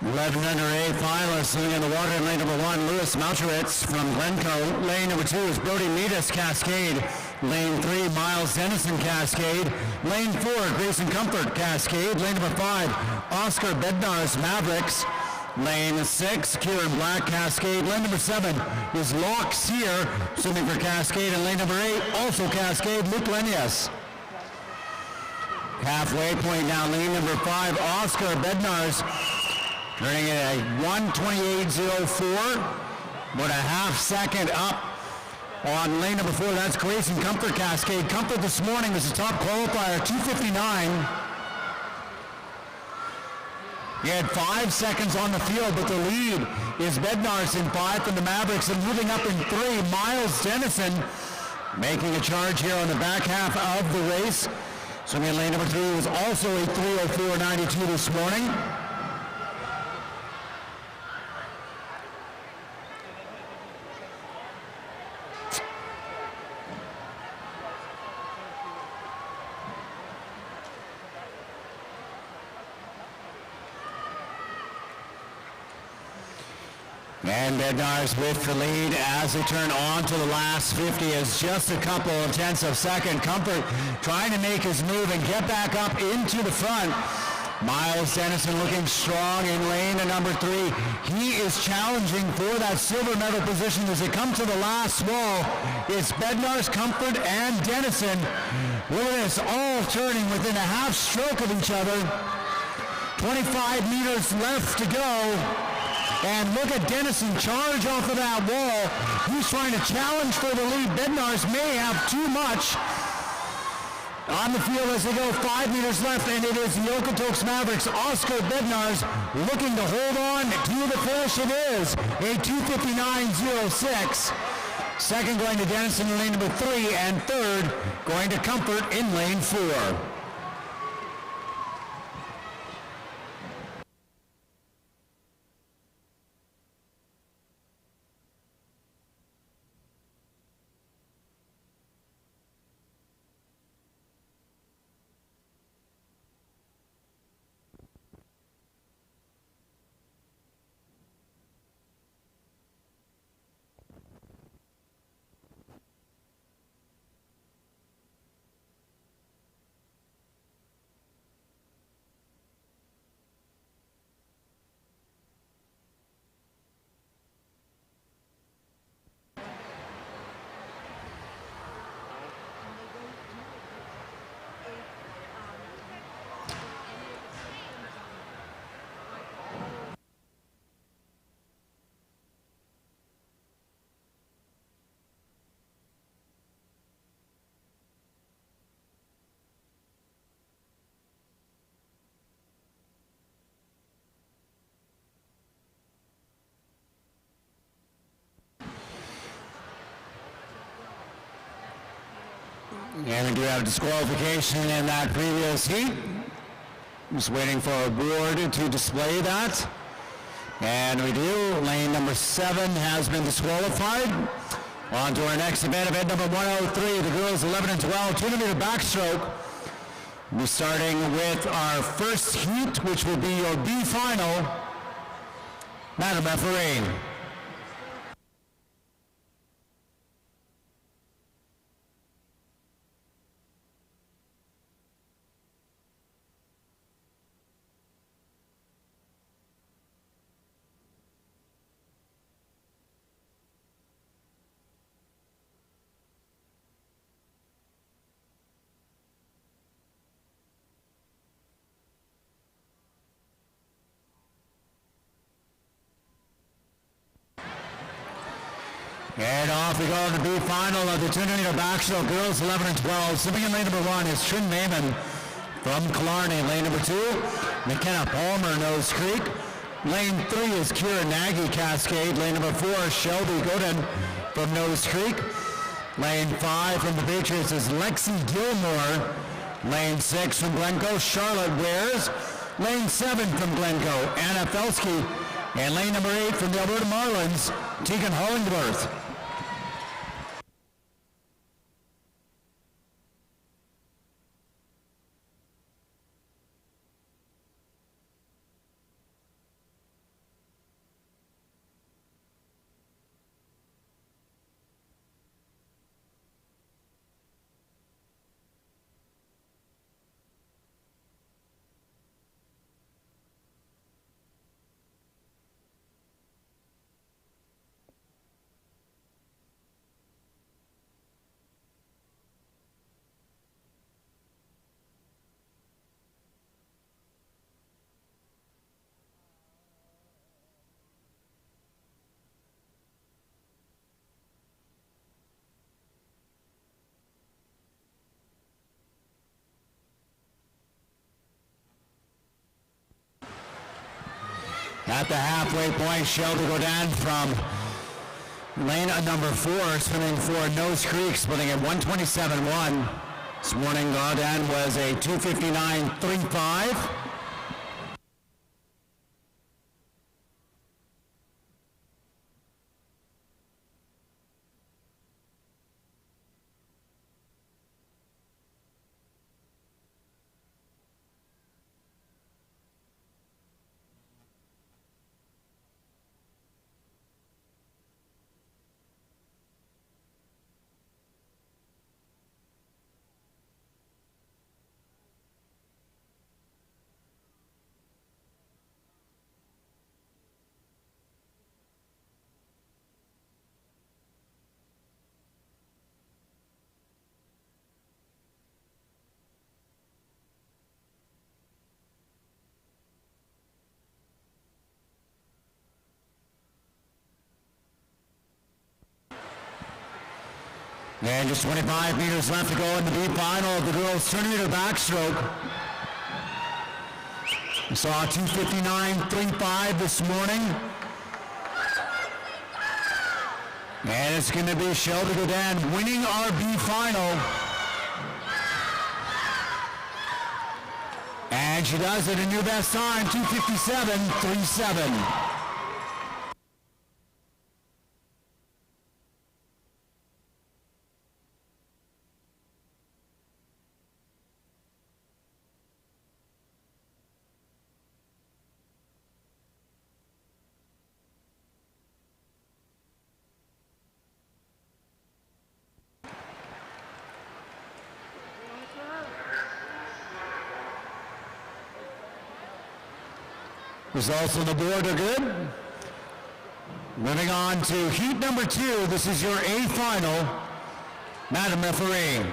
1108 finalists swimming in the water in lane number 1, Lewis Malchowitz from Glencoe. Lane number 2 is Brody Metis, Cascade. Lane 3, Miles Dennison, Cascade. Lane 4, Grayson Comfort, Cascade. Lane number 5, Oscar Bednar's Mavericks. Lane 6, Kieran Black, Cascade. Lane number 7 is Locke Sear, swimming for Cascade. And lane number 8, also Cascade, Luke Lenius. Halfway point now, lane number 5, Oscar Bednar's, turning it at 1:28.04. About a half second up on lane number 4. That's Grayson Comfort, Cascade. Comfort this morning was the top qualifier, 2:59. He had 5 seconds on the field, but the lead is Bednar's in 5 from the Mavericks, and moving up in 3, Miles Dennison making a charge here on the back half of the race. Swimming in lane number 3 was also a 3:04.92 this morning. And Bednar's with the lead as they turn on to the last 50 as just a couple of tenths of second. Comfort trying to make his move and get back up into the front. Miles Dennison looking strong in lane number 3. He is challenging for that silver medal position as they come to the last wall. It's Bednar's, Comfort, and Dennison. Look at this, all turning within a half stroke of each other. 25 meters left to go. And look at Dennison charge off of that wall. He's trying to challenge for the lead. Bednar's may have too much on the field as they go. 5 meters left, and it is the Okotoks Mavericks. Oscar Bednar's looking to hold on to the finish. It is a 2:59.06. Second going to Dennison in lane number 3, and third going to Comfort in lane 4. And we do have disqualification in that previous heat. Just waiting for a board to display that. And we do. Lane number 7 has been disqualified. On to our next event number 103, the girls 11 and 12, 200-meter backstroke. We'll be starting with our first heat, which will be your B final. Madam Referee. And off we go to the B final of the 200-meter backstroke, girls 11 and 12. Swimming in lane number 1 is Trin Maiman from Killarney. Lane number 2, McKenna Palmer, Nose Creek. Lane 3 is Kira Nagy, Cascade. Lane number 4, Shelby Godin from Nose Creek. Lane 5 from the Patriots is Lexi Gilmore. Lane 6 from Glencoe, Charlotte Wares. Lane 7 from Glencoe, Anna Felsky. And lane number 8 from the Alberta Marlins, Tegan Hollingworth. At the halfway point, Shelby Godin from lane number 4, swimming for Nose Creek, splitting at 127.1. This morning, Godin was a 2:59.35. And just 25 meters left to go in the B final of the girls' 200-meter backstroke. We saw 2:59.35 this morning. And it's going to be Shelby Godin winning our B final. And she does it, a new best time, 2:57.37. Results on the board are good. Moving on to heat number 2. This is your A final. Madam Referee.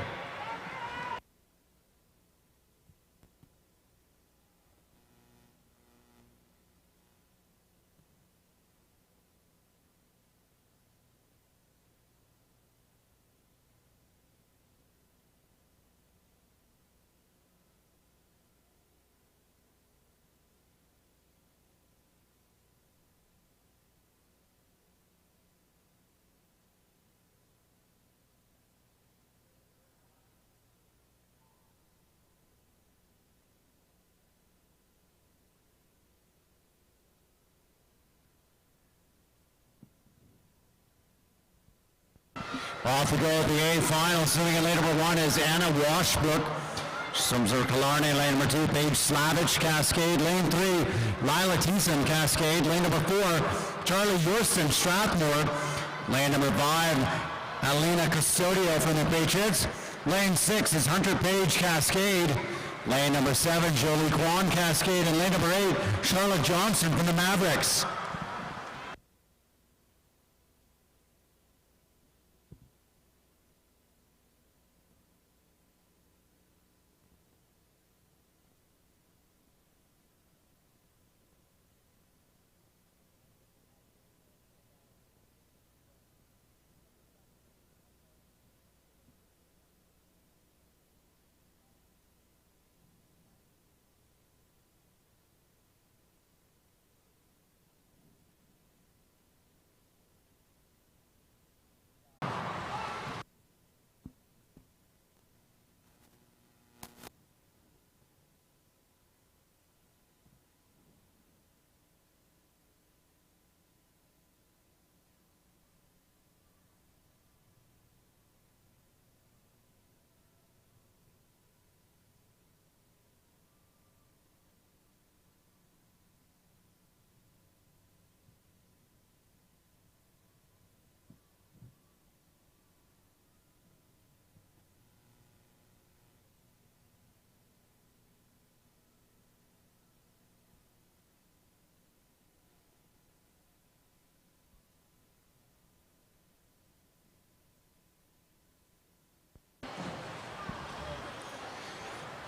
Off we go at the A final. Swimming in lane number 1 is Anna Washbrook. Swims her Killarney. Lane number 2, Paige Slavich, Cascade. Lane 3, Lila Thiessen, Cascade. Lane number 4, Charlie Yorston, Strathmore. Lane number 5, Alina Custodio from the Patriots. Lane 6 is Hunter Page, Cascade. Lane number 7, Jolie Kwan, Cascade. And lane number 8, Charlotte Johnson from the Mavericks.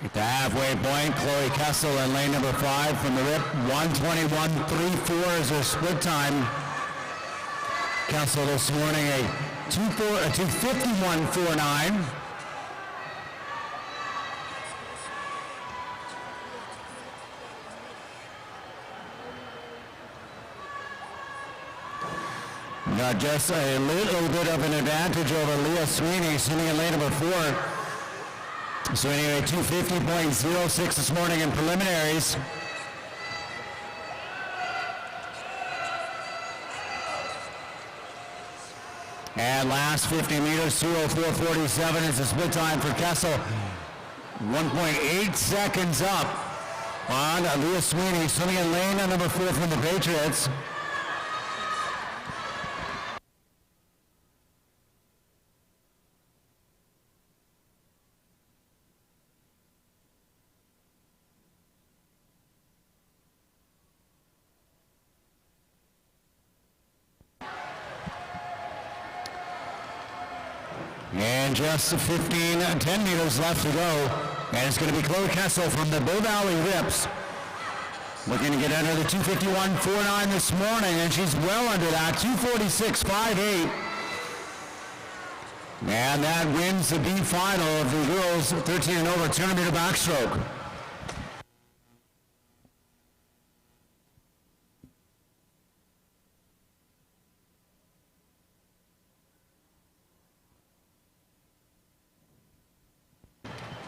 At the halfway point, Chloe Kessel in lane number 5 from the RIP. 1:21.34 is her split time. Kessel this morning a 2:51.49. Got just a little bit of an advantage over Leah Sweeney, sitting in lane number 4. Sweeney at 250.06 this morning in preliminaries. And last 50 meters, 2:04.47 is the split time for Kessel. 1.8 seconds up on Leah Sweeney, swimming in lane number 4 from the Patriots. And just 10 meters left to go. And it's going to be Chloe Kessel from the Bow Valley Rips. Looking to get under the 251.49 this morning, and she's well under that, 246.58. And that wins the B final of the girls 13 and over 200-meter backstroke.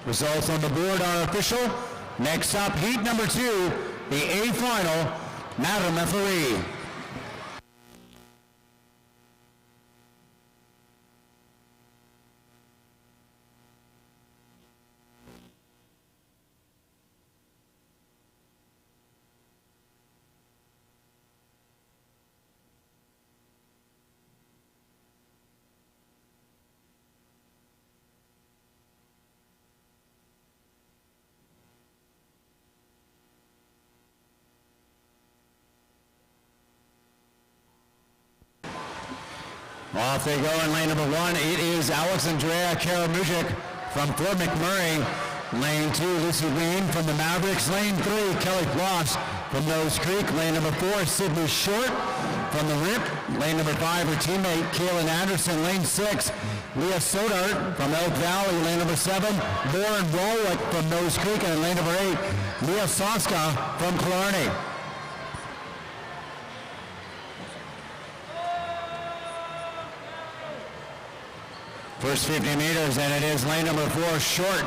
Results on the board are official. Next up, heat number 2, the A final, Madam Referee. Off they go in lane number 1. It is Alexandria Karamujic from Fort McMurray. Lane 2, Lucy Green from the Mavericks. Lane 3, Kelly Ploss from Nose Creek. Lane number 4, Sydney Short from the Rip. Lane number 5, her teammate, Kaylin Anderson. Lane 6, Leah Sodart from Elk Valley. Lane number 7, Lauren Rolwick from Nose Creek. And lane number 8, Leah Soska from Killarney. First 50 meters, and it is lane number 4, Short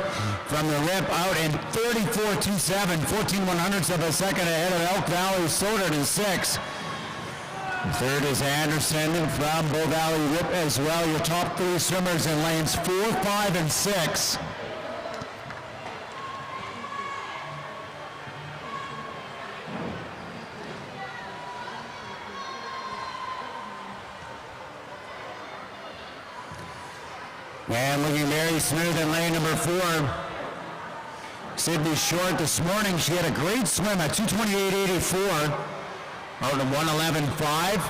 from the Rip, out in 34.27, 14/100ths of a second ahead of Elk Valley. Sodart in 6. Third is Anderson from Bow Valley Rip as well. Your top 3 swimmers in lanes 4, 5, and 6. And looking very smooth in lane number 4. Sydney Short this morning, she had a great swim at 2:28.84. Out of 1:11.5.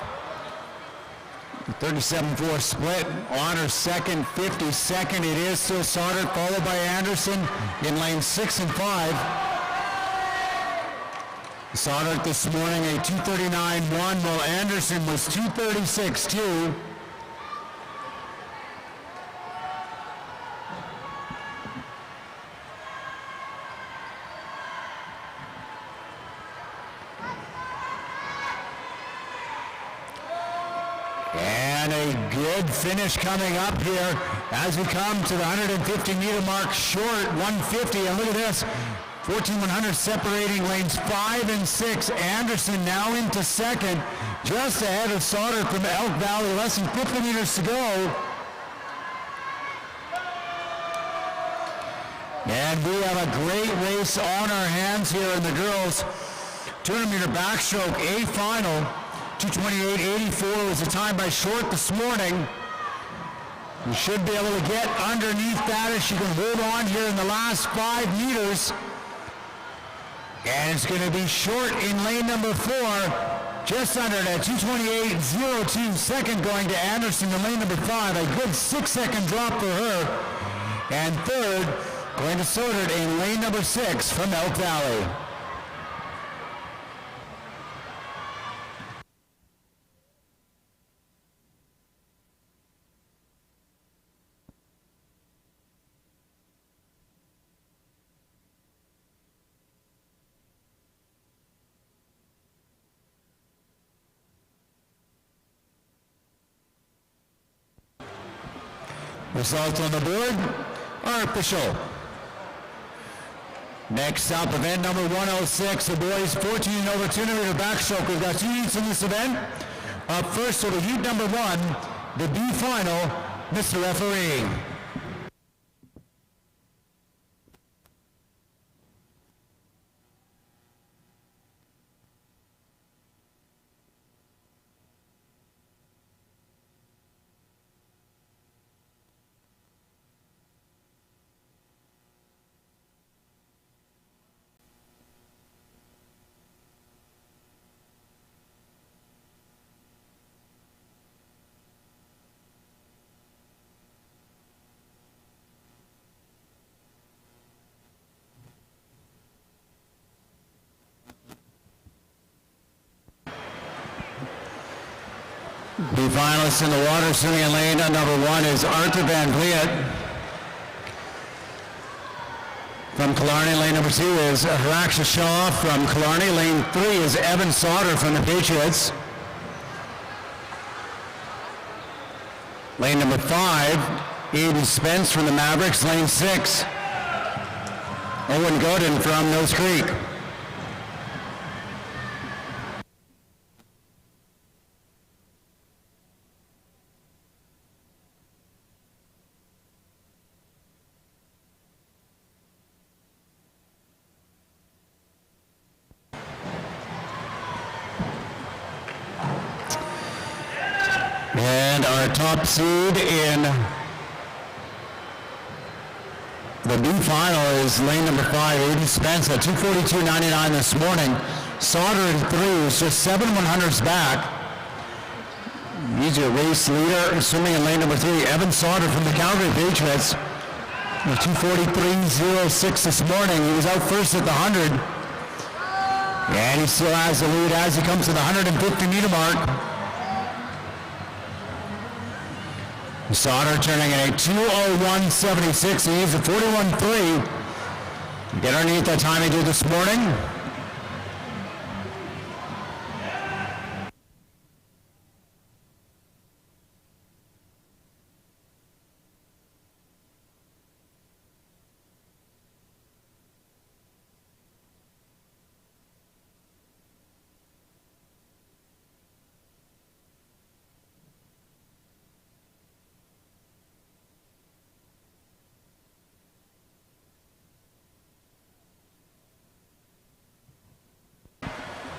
37.4 split on her second. 52nd it is to Sauter, followed by Anderson in lane 6 and 5. Sauter this morning a 2:39.1, while Anderson was 2:36.2. And a good finish coming up here as we come to the 150-meter mark. Short 150, and look at this, 14/100 separating lanes 5 and 6. Anderson now into second, just ahead of Sauter from Elk Valley. Less than 50 meters to go. And we have a great race on our hands here in the girls 200-meter backstroke A final. 2:28.84 was the time by Short this morning. You should be able to get underneath that if she can hold on here in the last 5 meters. And it's going to be Short in lane number 4, just under that 2:28.02. Second going to Anderson in lane number 5. A good 6-second drop for her. And third going to Sodart in lane number 6 from Elk Valley. Results on the board are official. Next up, event number 106, the boys 14 and over 200 backstroke. We've got two heats in this event. Up first, so the heat number 1, the B final, Mr. Referee. The finalists in the water swimming in lane number 1 is Arthur Van Vliet. From Killarney, lane number 2 is Haraksha Shaw. From Killarney, lane 3 is Evan Sauter from the Patriots. Lane number 5, Aiden Spence from the Mavericks. Lane 6, Owen Godin from Nose Creek. And our top seed in the B final is lane number 5, Aiden Spence at 2:42.99 this morning. Sauter in 3 is just 7/100ths back. He's your race leader. Swimming in lane number 3, Evan Sauter from the Calgary Patriots. 2:43.06 this morning. He was out first at the 100. And he still has the lead as he comes to the 150-meter mark. Sauter turning in a 2:01.76. He needs a 41.3. Get underneath that time he did this morning.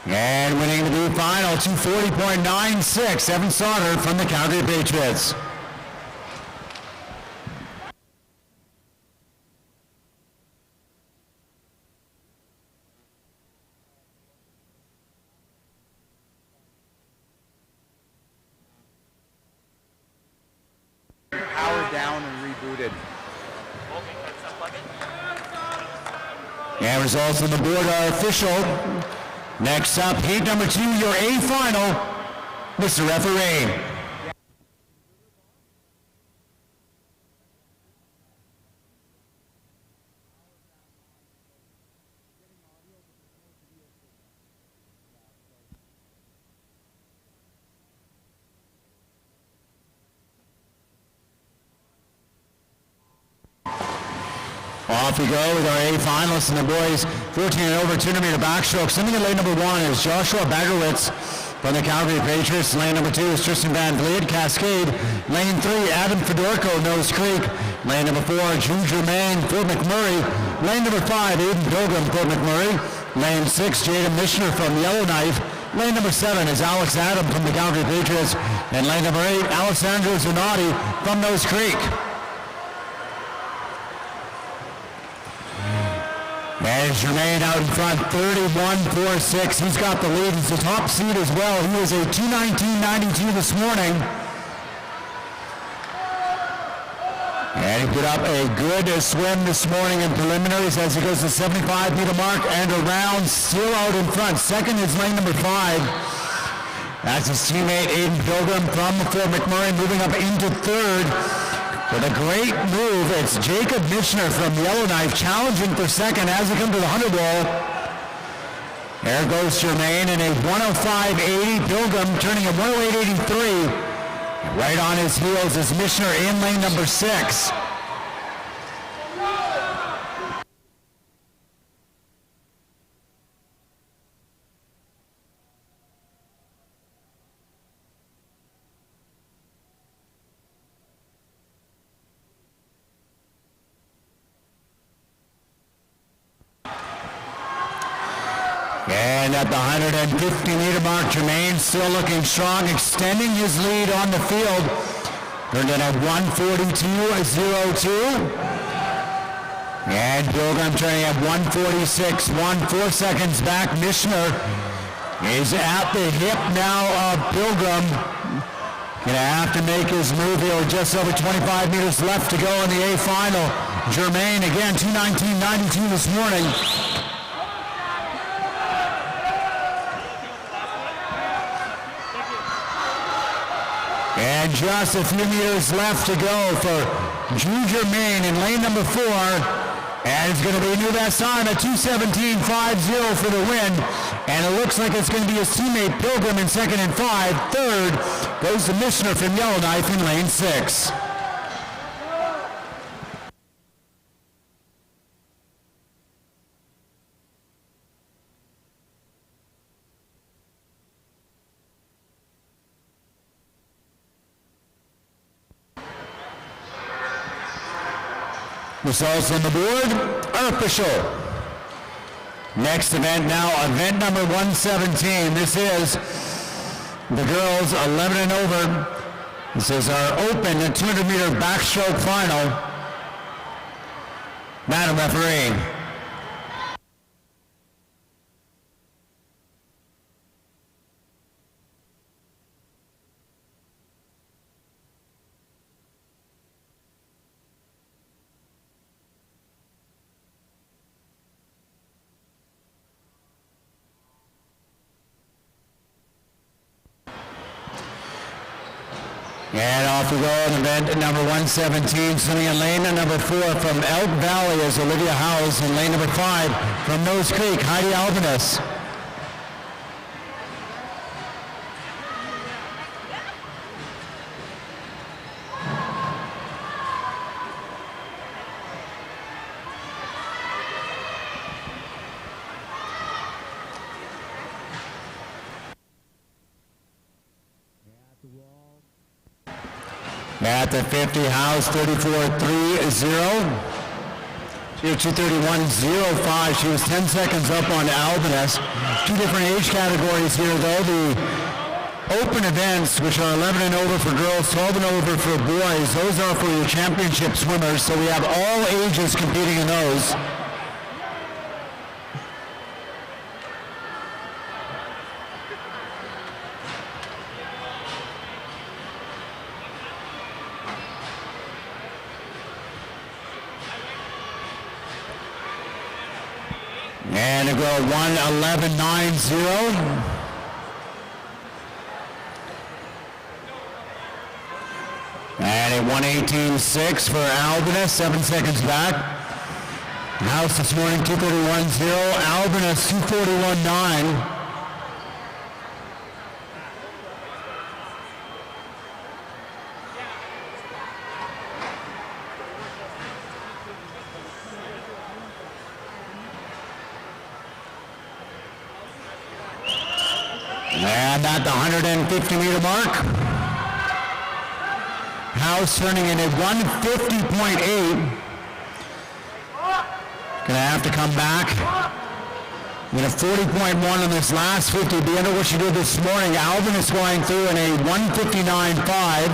And winning the B final, 2:40.96, Evan Sauter from the Calgary Patriots. Powered down and rebooted. And results on the board are official. Next up, heat number 2, your A final, Mr. Referee. Off we go with our A finalists and the boys 14 and over 200-meter backstroke. Swimming in lane number 1 is Joshua Baggerwitz from the Calgary Patriots. Lane number 2 is Tristan Van Vliet, Cascade. Lane 3, Adam Fedorko, Nose Creek. Lane number 4, June Germain, Fort McMurray. Lane number 5, Aiden Pilgrim, Fort McMurray. Lane 6, Jaden Mishner from Yellowknife. Lane number 7 is Alex Adam from the Calgary Patriots. And lane number 8, Alessandro Zanotti from Nose Creek. And Germain out in front, 31.46. He's got the lead. He's the top seed as well. He was a 2:19.92 this morning. And he put up a good swim this morning in preliminaries as he goes to the 75-meter mark and around, still out in front. Second is lane number 5. That's his teammate Aiden Pilgrim from Fort McMurray moving up into third. With a great move, it's Jacob Mishner from Yellowknife challenging for second as he comes to the 100 wall. There goes Germain in a 105.80. Pilgrim turning a 108.83. Right on his heels is Mishner in lane number 6. And at the 150-meter mark, Jermaine still looking strong, extending his lead on the field. Turned in at 1:42.02. And Pilgrim turning at 1:46.1, 4 seconds back. Mishner is at the hip now of Pilgrim. Gonna have to make his move here with just over 25 meters left to go in the A final. Jermaine again, 2:19.92 this morning. And just a few meters left to go for Drew Germain in lane number 4. And it's going to be a new best time at 2:17.50 for the win. And it looks like it's going to be his teammate Pilgrim in second and 5. Third goes to Mishner from Yellowknife in lane 6. Results on the board are official. Next event now, event number 117. This is the girls 11 and over. This is our open 200-meter backstroke final. Madam Referee. And off we go on event number 117, swimming in lane number 4 from Elk Valley is Olivia Howes, in lane number 5 from Nose Creek, Heidi Albanus. At the 50, House 34.30. She was 2:31.05. She was 10 seconds up on Albanus. Two different age categories here, though. The open events, which are 11 and over for girls, 12 and over for boys, those are for your championship swimmers. So we have all ages competing in those. And a girl 1:11.90. And a 1:18.6 for Albanus, 7 seconds back. House this morning 2:31.0. Albanus 2:41.9. And at the 150-meter mark, House turning in at 150.8. Gonna have to come back. With a 40.1 on this last 50, the end of what she did this morning. Alvin is going through in a 159.5.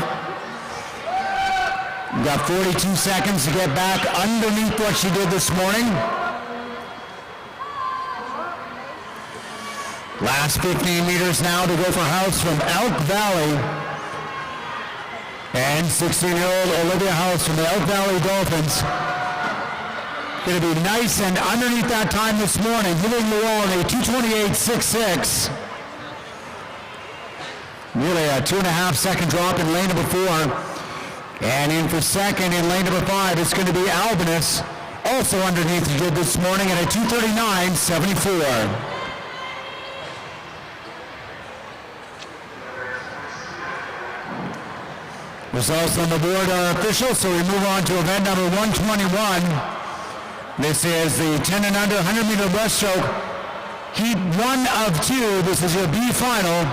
Got 42 seconds to get back underneath what she did this morning. Last 15 meters now to go for House from Elk Valley. And 16-year-old Olivia House from the Elk Valley Dolphins. Going to be nice and underneath that time this morning, hitting the wall in a 2:28.66. Really a 2.5 second drop in lane number 4. And in for second in lane number 5, it's going to be Albanus. Also underneath he did this morning at a 2:39.74. Results on the board are official, so we move on to event number 121. This is the 10 and under 100-meter breaststroke, heat 1 of 2. This is your B final.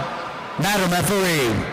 Madam referee.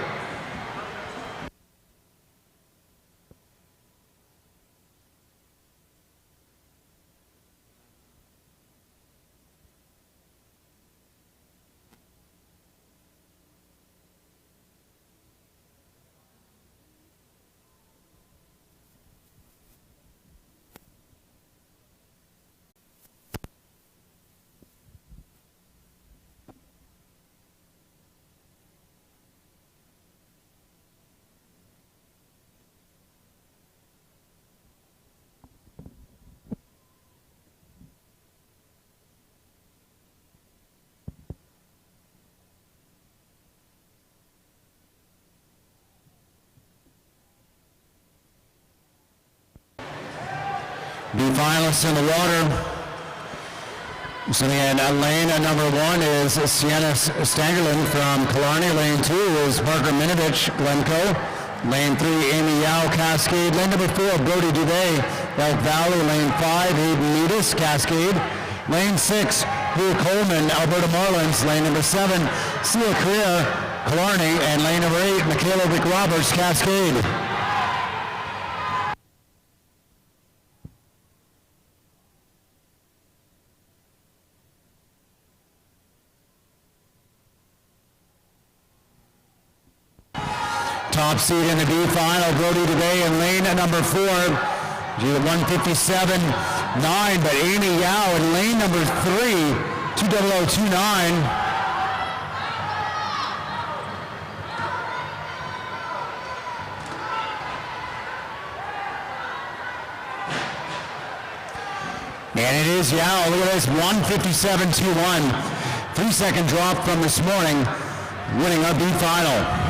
B finalists in the water. So in lane number 1 is Sienna Stangerlin from Killarney. Lane 2 is Parker Minovich, Glencoe. Lane 3, Amy Yao, Cascade. Lane number 4, Brody Dubé, Elk Valley. Lane 5, Hayden Meadis, Cascade. Lane 6, Hugh Coleman, Alberta Marlins. Lane number 7, Sia Career, Killarney. And lane number 8, Michaela Vick-Roberts, Cascade. Top seed in the B final, Brody Dubé in lane number 4. She's at 157.9, but Amy Yao in lane number 3, 20029. And it is Yao, look at this, 157.21. 3-second drop from this morning, winning our B final.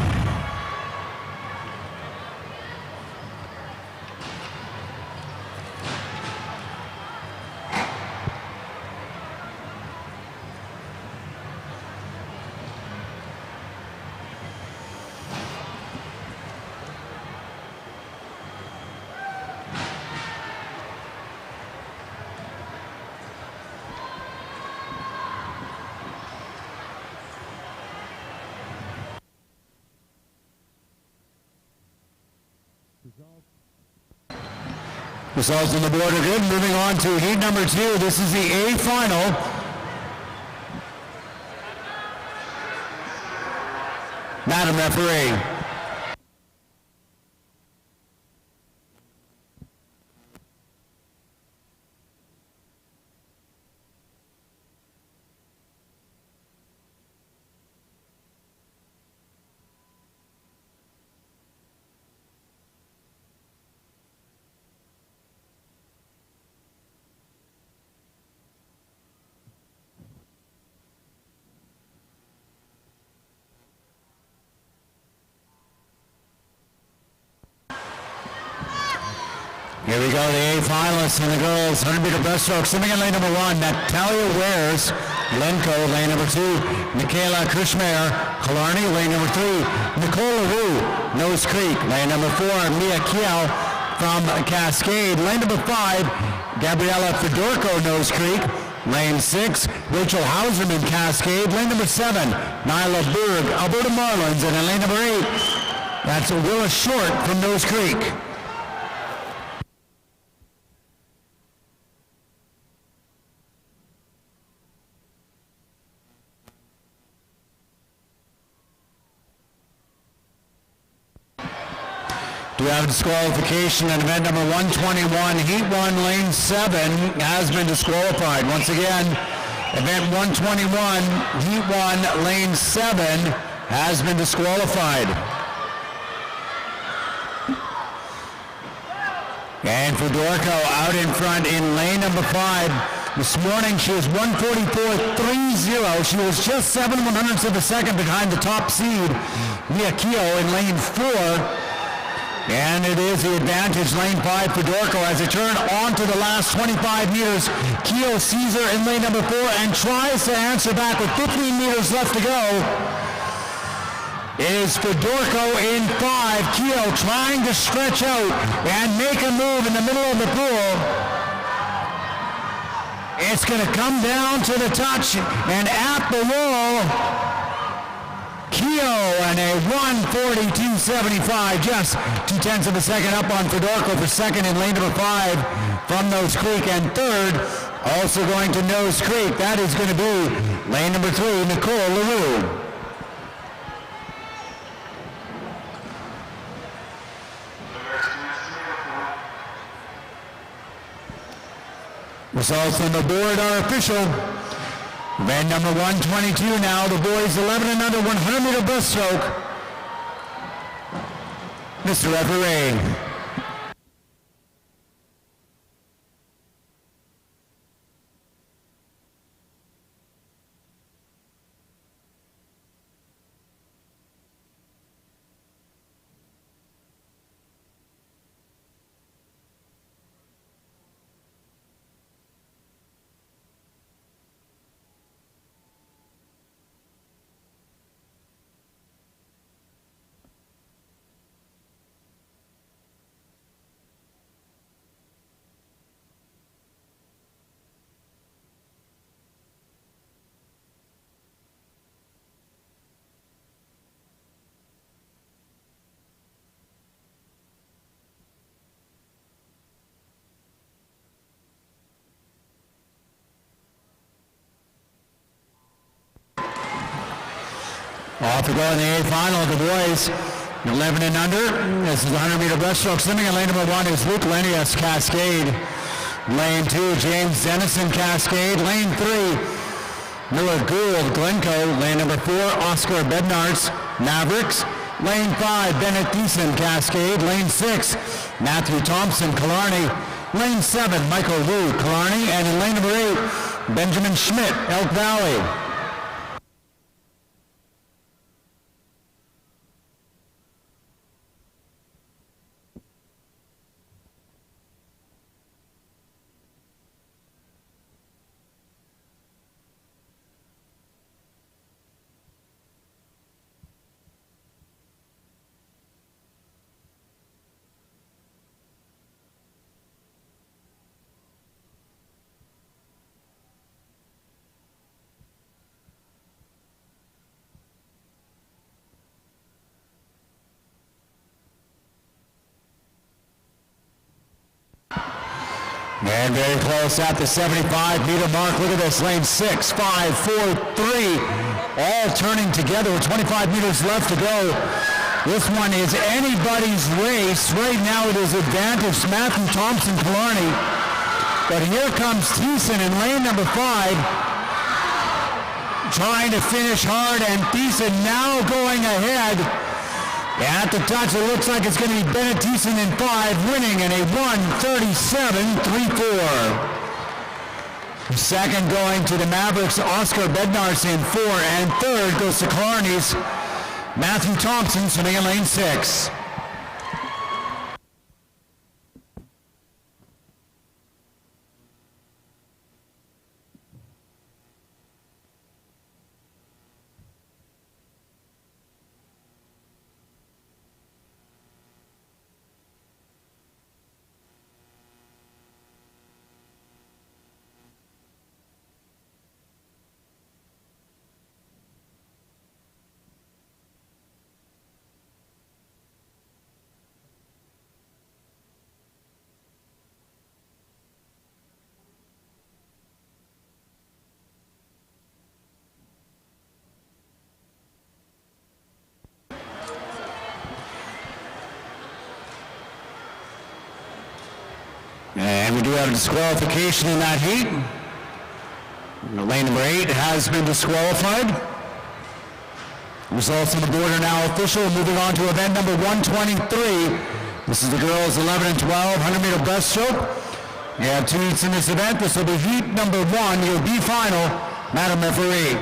Results on the board are good. Moving on to heat number 2. This is the A final. Madam referee. Here we go, the A finalists in the girls 100-meter breaststroke. Swimming in lane number 1, Natalia Wares, Glencoe. Lane number 2, Michaela Krishmeyer, Killarney. Lane number 3, Nicole LaRue, Nose Creek. Lane number 4, Mia Kiao from Cascade. Lane number 5, Gabriella Fedorko, Nose Creek. Lane 6, Rachel Hauserman, Cascade. Lane number 7, Nyla Berg, Alberta Marlins. And in lane number 8, that's Willa Short from Nose Creek. We have disqualification in event number 121. Heat 1, lane 7 has been disqualified. Once again, event 121, heat 1, lane 7 has been disqualified. And Fedorko out in front in lane number 5. This morning she was 144.30. She was just 7/100ths of a second behind the top seed, Mia Keo, in lane 4. And it is the advantage, lane 5, Fedorko, as they turn onto the last 25 meters. Keo sees her in lane number 4 and tries to answer back with 15 meters left to go. is Fedorko in 5. Keogh trying to stretch out and make a move in the middle of the pool. It's going to come down to the touch and at the wall. Keogh and a 1:42.75, just 0.2 of a second up on Fedorko for second in lane number 5 from Nose Creek, and third also going to Nose Creek. That is going to be lane number 3, Nicole LaRue. Results on the board are official. Event number 122 now, the boys 11 and under 100-meter breaststroke. Mr. Referee. Off to go in the A final of the boys. 11 and under. This is the 100-meter breaststroke. Swimming in lane number 1 is Luke Lenius, Cascade. Lane 2, James Dennison, Cascade. Lane 3, Miller Gould, Glencoe. Lane number 4, Oscar Bednarz, Mavericks. Lane 5, Bennett Thiessen, Cascade. Lane 6, Matthew Thompson, Killarney. Lane 7, Michael Wu, Killarney. And in lane number 8, Benjamin Schmidt, Elk Valley. And very close at the 75-meter mark. Look at this, lane 6, 5, 4, 3, all turning together with 25 meters left to go. This one is anybody's race. Right now it is advantage Matthew Thompson, Killarney. But here comes Thiessen in lane number 5, trying to finish hard, and Thiessen now going ahead. At the touch, it looks like it's going to be Bennett Thiessen in 5, winning in a 1:37.34. Second going to the Mavericks, Oscar Bednarz in 4, and third goes to Killarney's Matthew Thompson, swimming in lane 6. And we do have a disqualification in that heat. Lane number 8 has been disqualified. Results on the board are now official. Moving on to event number 123. This is the girls 11 and 12, 100-meter breaststroke. You have 2 heats in this event. This will be heat number 1, your B final. Madam Referee.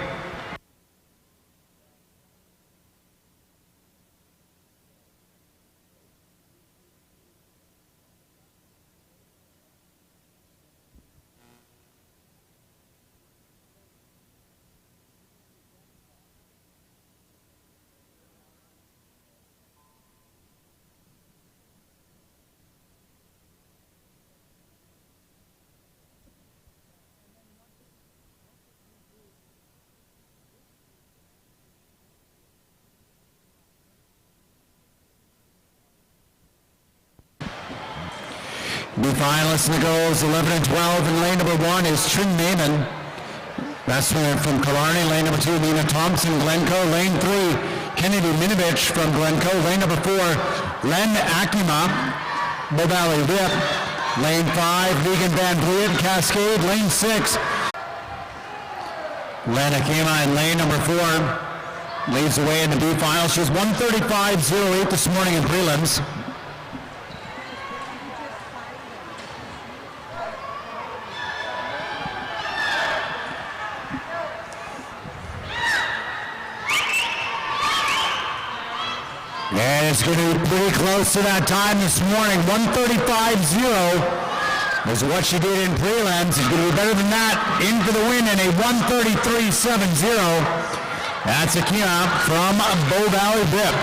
The finalists in the girls 11 and 12 in lane number 1 is Trin Naiman. That's from Killarney. Lane number 2, Nina Thompson, Glencoe. Lane 3, Kennedy Minovich from Glencoe. Lane number 4, Len Akima, Bow Valley Whip. Lane 5, Megan Van Vliet, Cascade. Lane 6, Len Akima in lane number 4 leads the way in the B final. She was 1:35.08 this morning in prelims. And it's going to be pretty close to that time this morning. 1:35.0 is what she did in prelims. It's going to be better than that. In for the win in a 1:33.70. That's Akina from Bow Valley Bip.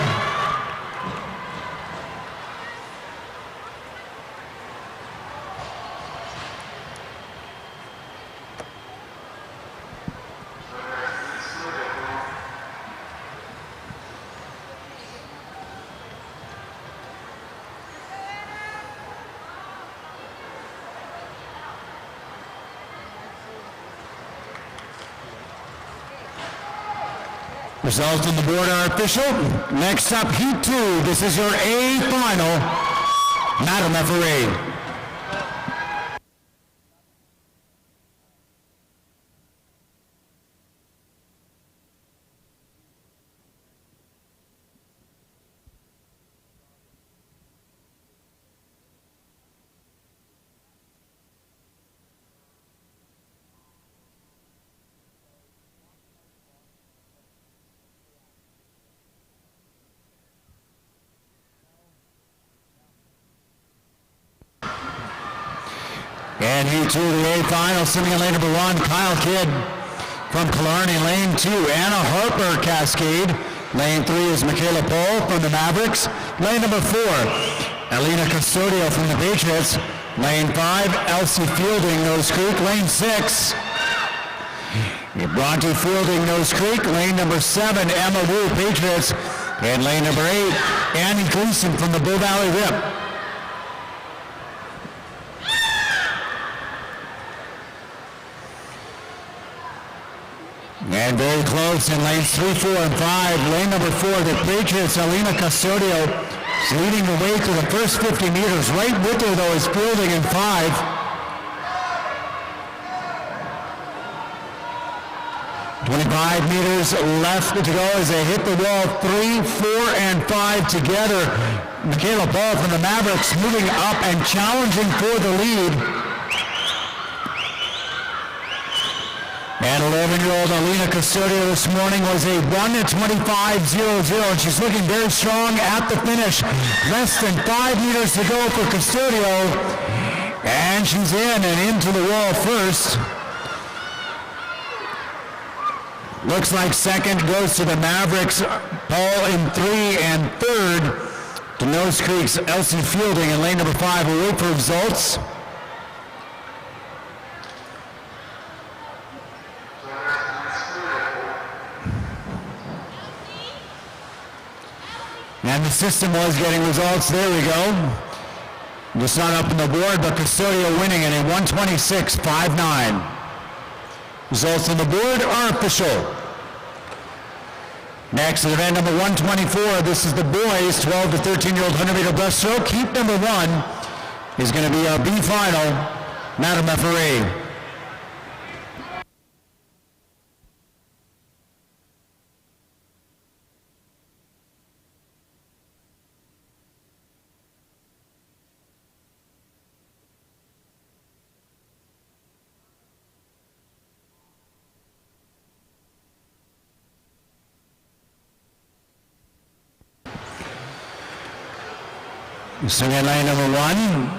Results on the board are official. Next up, Heat 2. This is your A final. Madam Referee. And Heat 2, the A final, sitting in lane number 1, Kyle Kidd from Killarney. Lane 2, Anna Harper, Cascade. Lane 3 is Michaela Paul from the Mavericks. Lane number 4, Alina Custodio from the Patriots. Lane 5, Elsie Fielding, Nose Creek. Lane 6, Bronte Fielding, Nose Creek. Lane number 7, Emma Wu, Patriots. And lane number 8, Annie Gleason from the Bow Valley Whip. And very close in lanes 3, 4, and 5. Lane number 4, the Patriots, Alina Custodio, is leading the way to the first 50 meters. Right with her, though, is Fielding in 5. "25 meters left to go as they hit the wall. 3, 4, and 5 together. Michaela Ball from the Mavericks moving up and challenging for the lead. And 11-year-old Alina Custodio this morning was a 1:25.00, and she's looking very strong at the finish. Less than 5 meters to go for Custodio, and she's in and into the wall first. Looks like second goes to the Mavericks, Paul in 3, and third to Nose Creek's Elsie Fielding in lane number 5. We'll wait for results. And the system was getting results. There we go. Just not up on the board, but Custodio winning in a 1:26.59. Results on the board are official. Next is event number 124. This is the boys 12 to 13-year-old 100-meter breaststroke. Heat number 1 is going to be our B final. Madam Referee. So in lane number 1,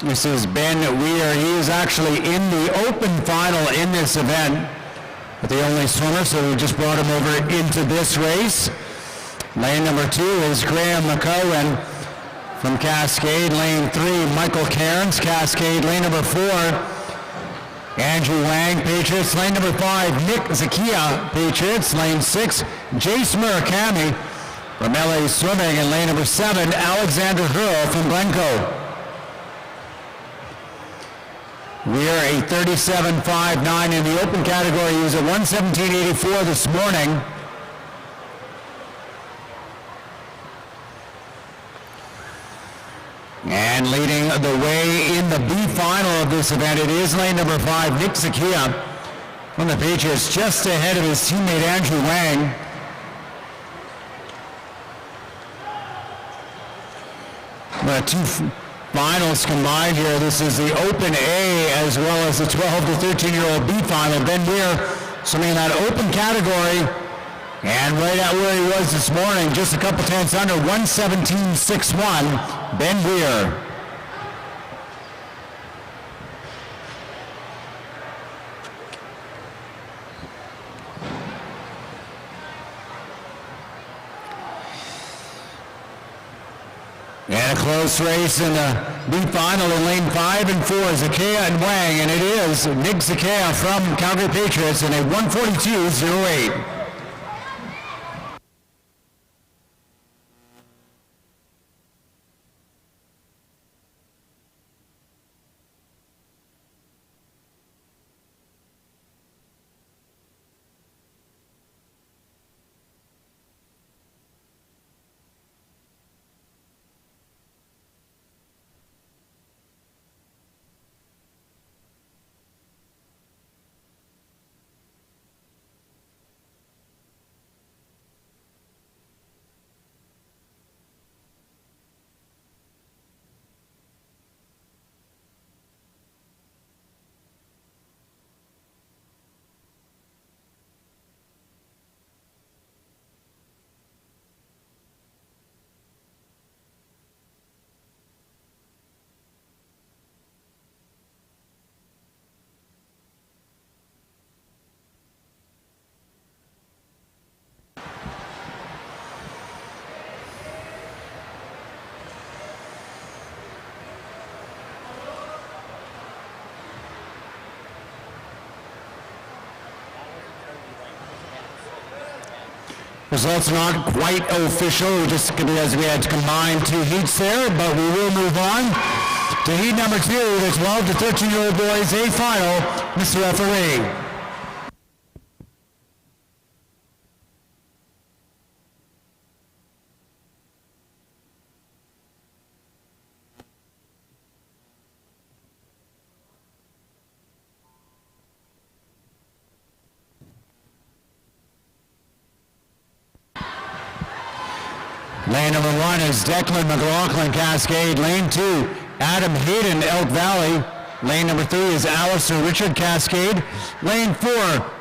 this is Ben Weir. He is actually in the open final in this event, but the only swimmer, so we just brought him over into this race. Lane number 2 is Graham McCowan from Cascade. Lane 3, Michael Cairns, Cascade. Lane number 4, Andrew Wang, Patriots. Lane number 5, Nick Zakia, Patriots. Lane 6, Jace Murakami from LA Swimming. And lane number 7, Alexander Hurl from Glencoe. We're a 37.59 in the open category. He was at 117.84 this morning. And leading the way in the B final of this event, it is lane number 5, Nick Zakia from the Patriots, just ahead of his teammate Andrew Wang. Two finals combined here. This is the Open A as well as the 12 to 13-year-old B final. Ben Weir swimming in that open category, and right at where he was this morning, just a couple tenths under, 117.61, Ben Weir. And a close race in the B final in lane 5 and 4, Zakia and Wang, and it is Nick Zakia from Calgary Patriots in a 142.08. Results not quite official, just because we had to combine two heats there, but we will move on to heat number 2, the 12 to 13-year-old boys A final. Mr. Referee. Lane number 1 is Declan McLaughlin, Cascade. Lane 2, Adam Hayden, Elk Valley. Lane number 3 is Alistair Richard, Cascade. Lane 4,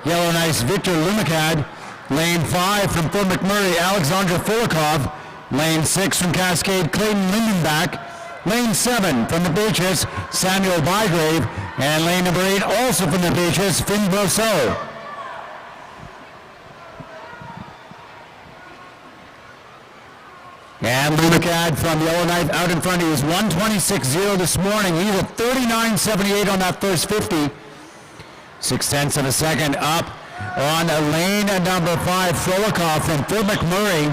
Yellowknife's Victor Lumacad. Lane 5 from Fort McMurray, Alexandra Fulikov. Lane 6 from Cascade, Clayton Lindenbach. Lane 7 from the Patriots, Samuel Bygrave. And lane number 8 also from the Patriots, Finn Brosseau. And Lumacad from Yellowknife out in front. He was 126.0 this morning. He was at 39.78 on that first 50. 0.6 of a second up on lane number 5, Frolikov from Fort McMurray.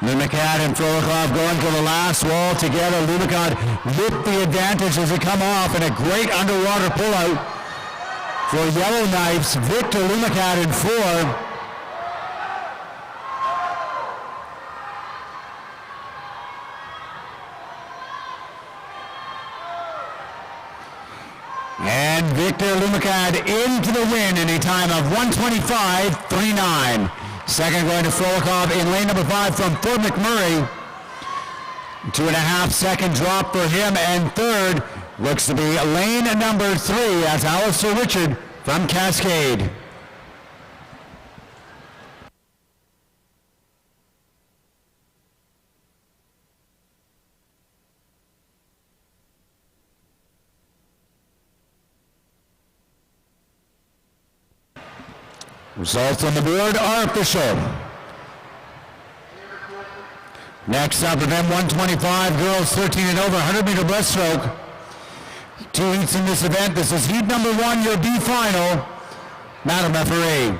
Lumacad and Frolikov going to the last wall together. Lumacad with the advantage as they come off, and a great underwater pullout for Yellowknife's Victor Lumacad in 4. And Victor Lumacad into the win in a time of 125.39. Second going to Frolikov in lane number 5 from Fort McMurray. 2.5 second drop for him. And third looks to be lane number 3. That's Alistair Richard from Cascade. Results on the board are official. Next up, event 125, girls 13 and over, 100-meter breaststroke. 2 heats in this event. This is heat number 1, your B final. Madam Referee.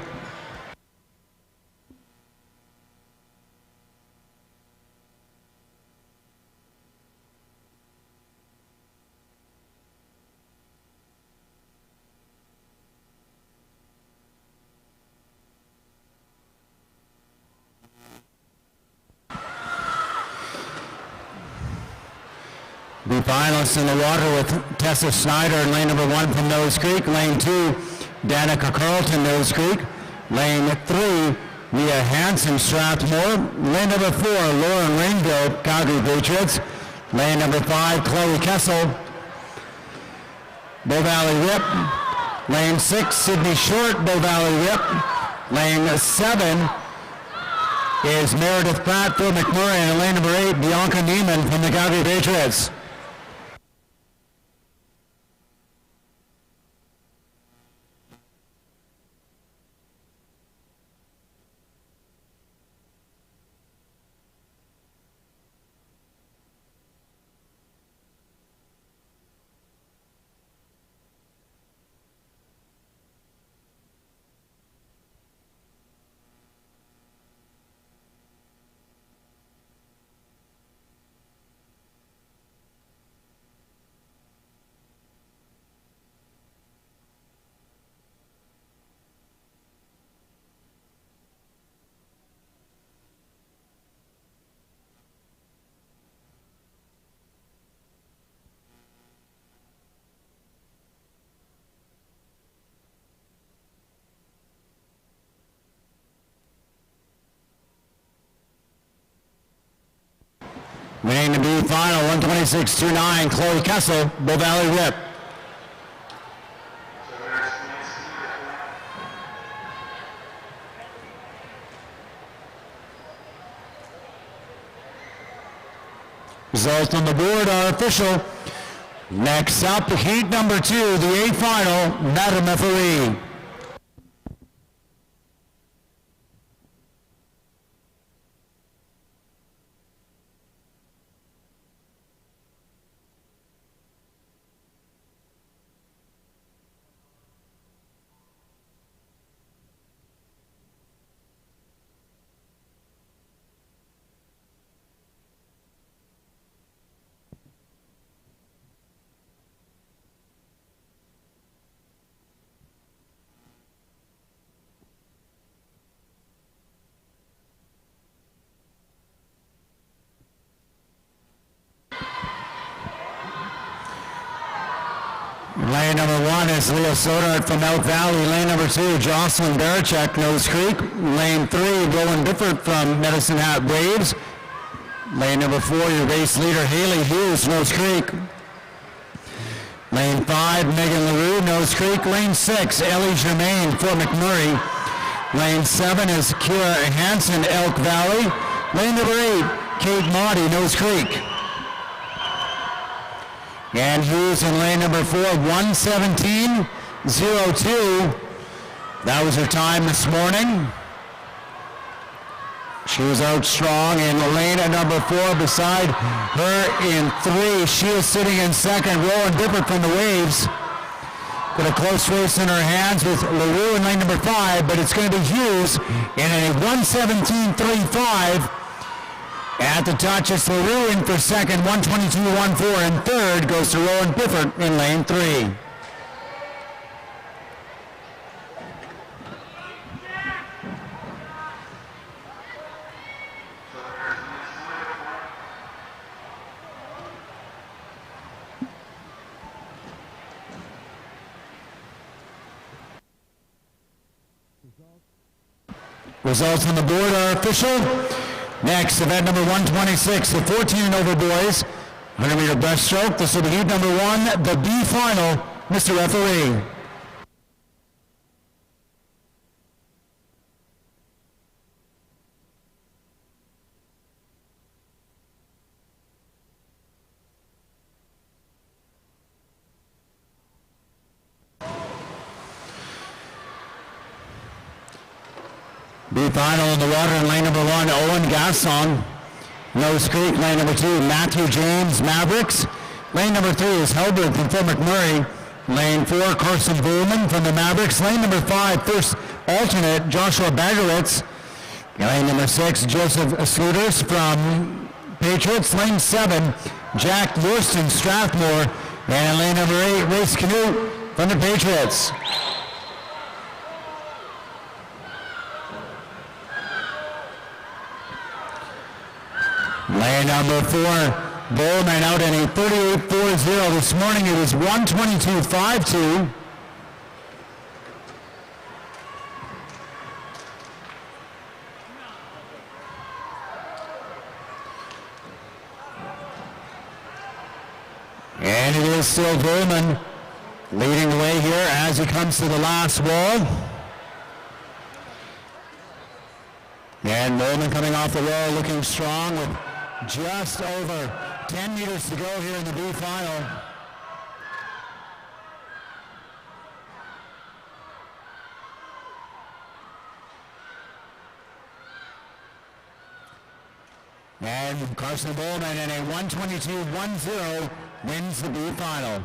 The finalists in the water with Tessa Snyder in lane number 1 from Nose Creek. Lane 2, Danica Carlton, Nose Creek. Lane 3, Mia Hansen, Strathmore. Lane number 4, Lauren Rainville, Calgary Patriots. Lane number 5, Chloe Kessel, Bow Valley Rip. Lane 6, Sydney Short, Bow Valley Rip. Lane 7 is Meredith Pratt, Phil McMurray, and lane number 8, Bianca Neiman from the Calgary Patriots. Winning the B final, 126.29, Chloe Kessel, Bow Valley Rip. Results on the board are official. Next up, heat number 2, the A final, Madame Referee. Lane number 1 is Leah Sodart from Elk Valley. Lane number 2, Jocelyn Barachek, Nose Creek. Lane 3, Rowan Bifford from Medicine Hat Waves. Lane number 4, your race leader, Haley Hughes, Nose Creek. Lane 5, Megan LaRue, Nose Creek. Lane 6, Ellie Germain, Fort McMurray. Lane 7 is Kira Hansen, Elk Valley. Lane number 8, Kate Motti, Nose Creek. And Hughes in lane number 4, 1:17.02. That was her time this morning. She was out strong in lane at number 4. Beside her in 3, she is sitting in second. Rowan Bifford from the Waves. Got a close race in her hands with LaRue in lane number 5, but it's going to be Hughes in a 1:17.35. At the touch, it's LaRue in for second, 1:22.14, and third goes to Rowan Bifford in lane 3. Results on the board are official. Next, event number 126, the 14 and over boys, 100-meter breaststroke. This will be heat number 1, the B final. Mr. Referee. B final in the water in lane number 1, Owen Gasson, Nose Creek. Lane number 2, Matthew James, Mavericks. Lane number 3 is Helberg from Fort McMurray. Lane 4, Carson Bowman from the Mavericks. Lane number 5, first alternate, Joshua Bagowitz. Lane number 6, Joseph Sluters from Patriots. Lane 7, Jack Worston, Strathmore. And lane number 8, Race Canoe from the Patriots. Lane number 4, Bowman out in a 38.40. This morning it was 122.52. And it is still Bowman leading the way here as he comes to the last wall. And Bowman coming off the wall looking strong with just over 10 meters to go here in the B final. And Carson Bowman in a 122.10 wins the B final.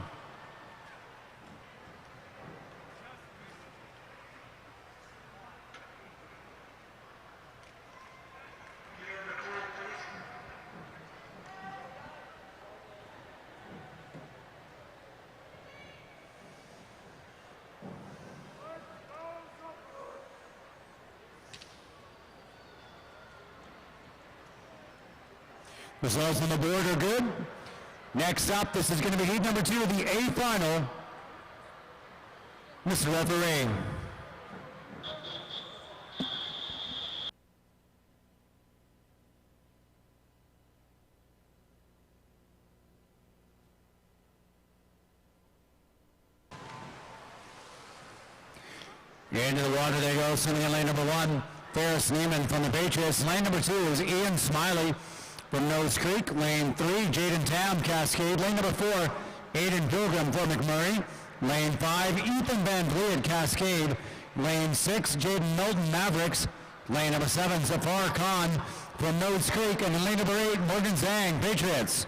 Results on the board are good. Next up, this is going to be heat number 2 of the A final. Mr. Referee. Into the water they go, swimming in lane number 1. Ferris Neiman from the Patriots. Lane number 2 is Ian Smiley from Nose Creek. Lane 3, Jaden Tam, Cascade. Lane number 4, Aiden Pilgrim for McMurray. Lane 5, Ethan Van Vliet, Cascade. Lane 6, Jaden Milton, Mavericks. Lane number 7, Zafar Khan from Nose Creek. And in lane number 8, Morgan Zhang, Patriots.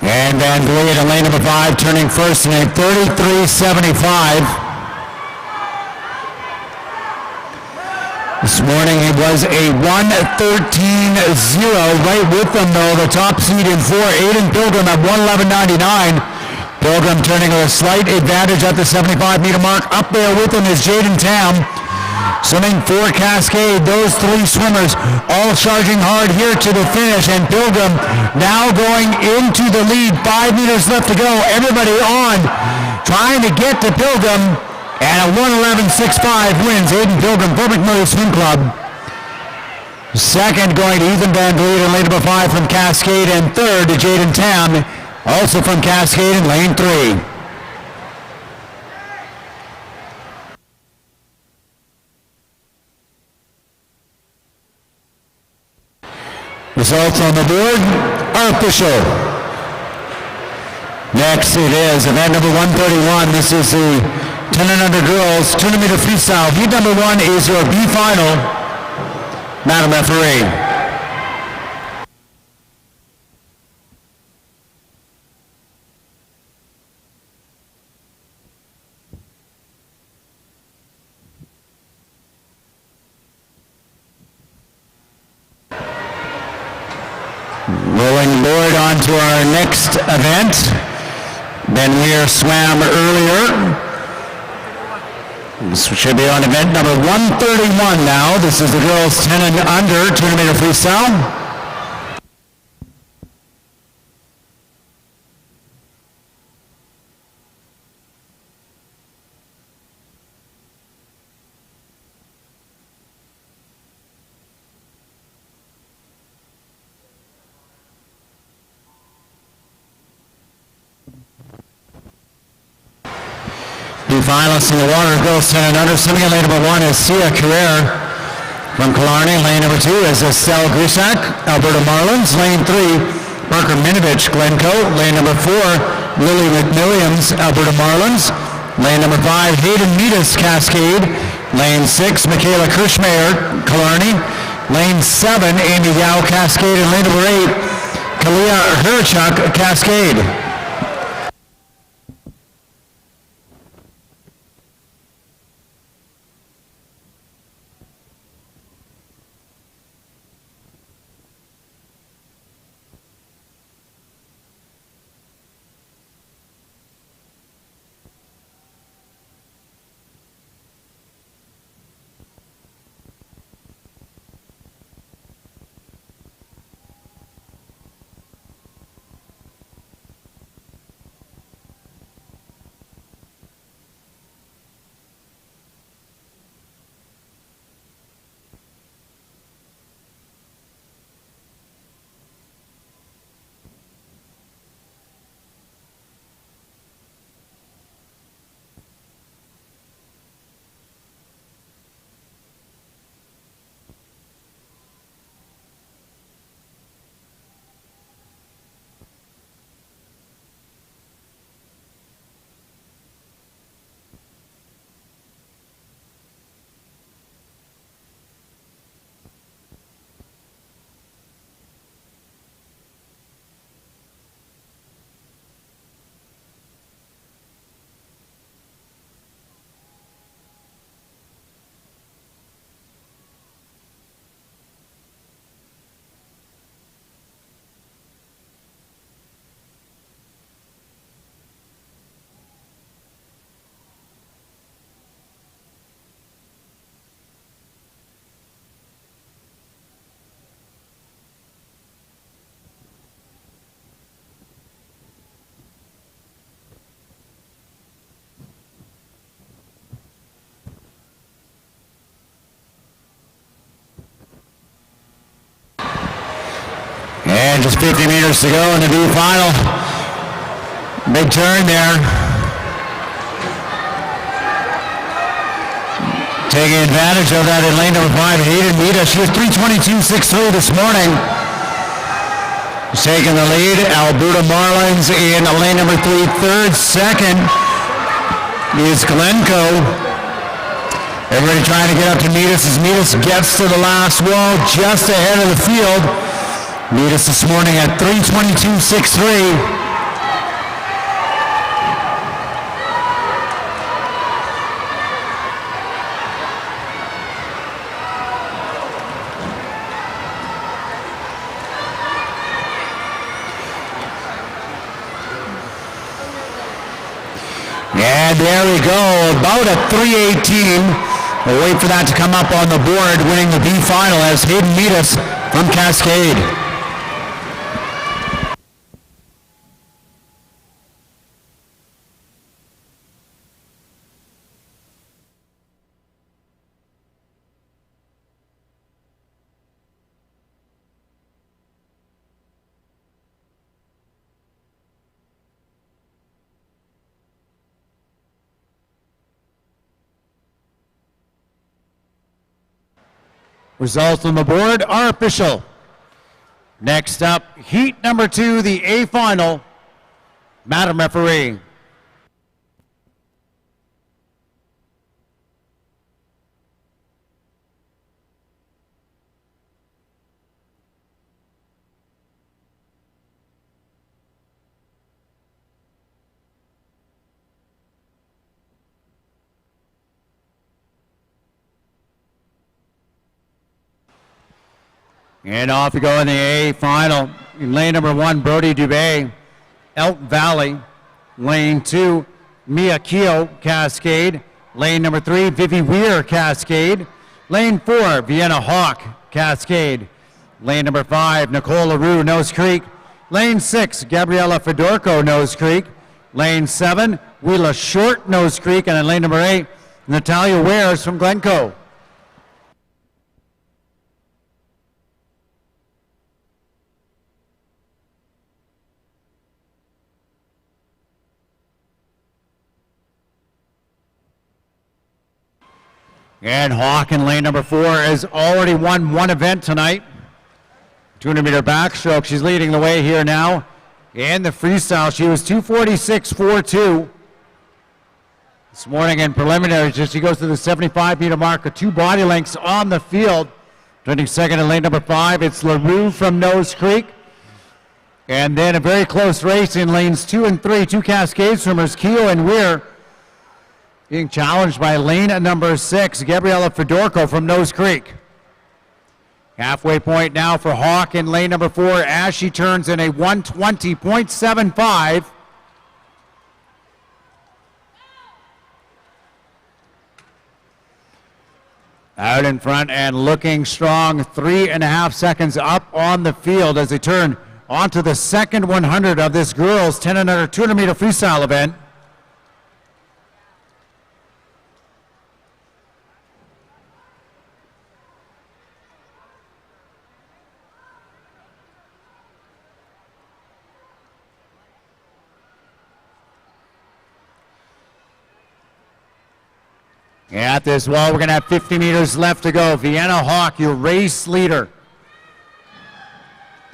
And Van Vliet in lane number 5, turning first in a 33.75. This morning it was a 113.0. Right with them though, the top seed in 4, Aiden Pilgrim at 111.99. Pilgrim turning with a slight advantage at the 75-meter mark. Up there with him is Jaden Tam. Swimming for Cascade, those 3 swimmers all charging hard here to the finish, and Pilgrim now going into the lead. 5 meters left to go. Everybody on, trying to get to Pilgrim, and a 111.65 wins Aiden Pilgrim for McMurray Swim Club. Second going to Ethan Van Vliet in lane number 5 from Cascade, and third to Jaden Tam, also from Cascade in lane 3. Results on the board are official. Next it is event number 131. This is the 10 and under girls 200 meter freestyle. Heat number 1 is your B final. Madam Referee. Rolling board on to our next event. Ben Weir swam earlier. This should be on event number 131 now. This is the girls 10 and under 200 meter freestyle. Finalists in the water, girls 10 and under. Swimming in lane number 1 is Sia Carrere from Killarney. Lane number 2 is Estelle Grisak, Alberta Marlins. Lane 3, Parker Minovich, Glencoe. Lane number 4, Lily McMilliams, Alberta Marlins. Lane number 5, Hayden Metis, Cascade. Lane 6, Michaela Kirschmeyer, Killarney. Lane 7, Amy Yao, Cascade. And lane number 8, Kalia Hurchuk, Cascade. And just 50 meters to go in the B final. Big turn there. Taking advantage of that in lane number 5, Hayden Mita. She was 3:22.63 this morning. She's taking the lead. Alberta Marlins in lane number 3. Third, second is Glencoe. Everybody trying to get up to Mitas as Mitas gets to the last wall just ahead of the field. Mitas this morning at 3:22.63. And there we go, about a 3:18. We'll wait for that to come up on the board, winning the B final as Hayden Mitas from Cascade. Results on the board are official. Next up, heat number 2, the A final. Madam Referee. And off we go in the A final. In lane number 1, Brody Dubé, Elk Valley. Lane 2, Mia Keogh, Cascade. Lane number 3, Vivi Weir, Cascade. Lane 4, Vienna Hawk, Cascade. Lane number 5, Nicole LaRue, Nose Creek. Lane 6, Gabriella Fedorko, Nose Creek. Lane 7, Wheela Short, Nose Creek. And in lane number 8, Natalia Wares from Glencoe. And Hawk in lane number 4 has already won one event tonight. 200-meter backstroke. She's leading the way here now. And the freestyle, she was 2:46.42. This morning in preliminaries, she goes to the 75-meter mark with 2 body lengths on the field. Turning second in lane number 5, it's LaRue from Nose Creek. And then a very close race in lanes 2 and 3, 2 Cascade swimmers, Keogh and Weir, being challenged by lane number 6, Gabriella Fedorko from Nose Creek. Halfway point now for Hawk in lane number 4 as she turns in a 1:20.75. Out in front and looking strong, 3.5 seconds up on the field as they turn onto the second 100 of this girls 10 and under 200-meter freestyle event. At this wall, we're going to have 50 meters left to go. Vienna Hawk, your race leader,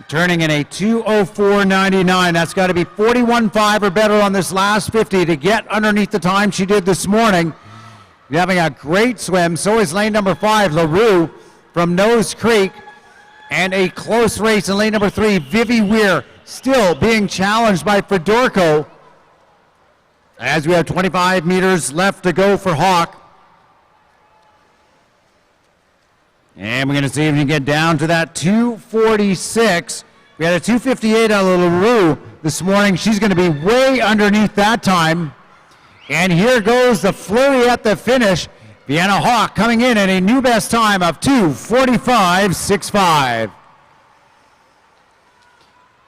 turning in a 2:04.99. That's got to be 41.5 or better on this last 50 to get underneath the time she did this morning. You're having a great swim. So is lane number 5, LaRue from Nose Creek. And a close race in lane number 3, Vivi Weir, still being challenged by Fedorko. As we have 25 meters left to go for Hawk. And we're going to see if we can get down to that 2:46. We had a 2:58 out of LaRue this morning. She's going to be way underneath that time. And here goes the flurry at the finish. Vienna Hawk coming in at a new best time of 2:45.65.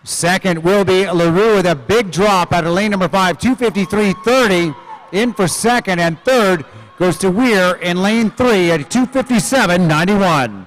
Second will be LaRue with a big drop out of lane number 5, 2:53.30 in for second. And third goes to Weir in lane 3 at 2:57.91.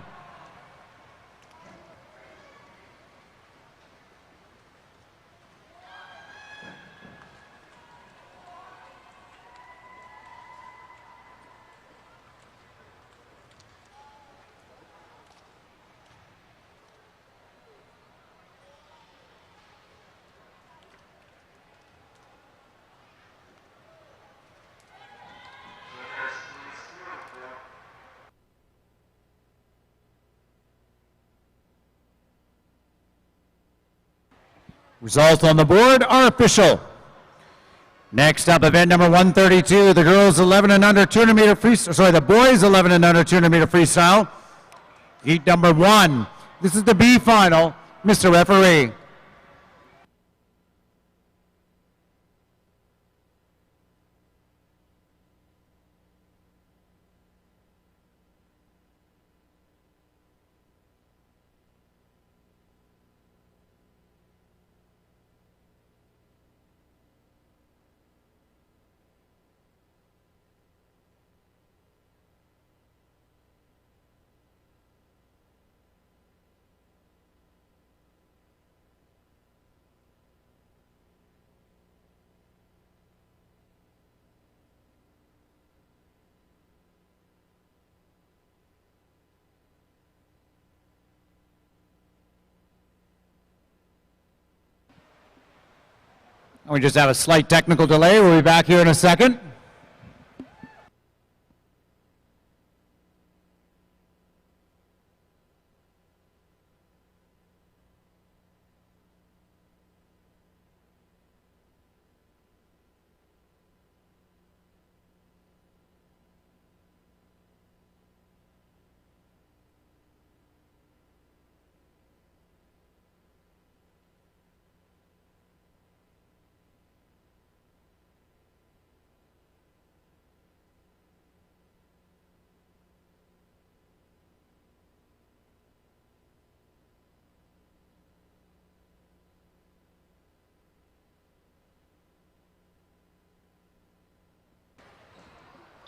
Results on the board are official. Next up, event number 132, the girls 11 and under 200 meter freestyle. Sorry, the boys 11 and under 200 meter freestyle. Heat number 1. This is the B final. Mr. Referee. We just have a slight technical delay. We'll be back here in a second.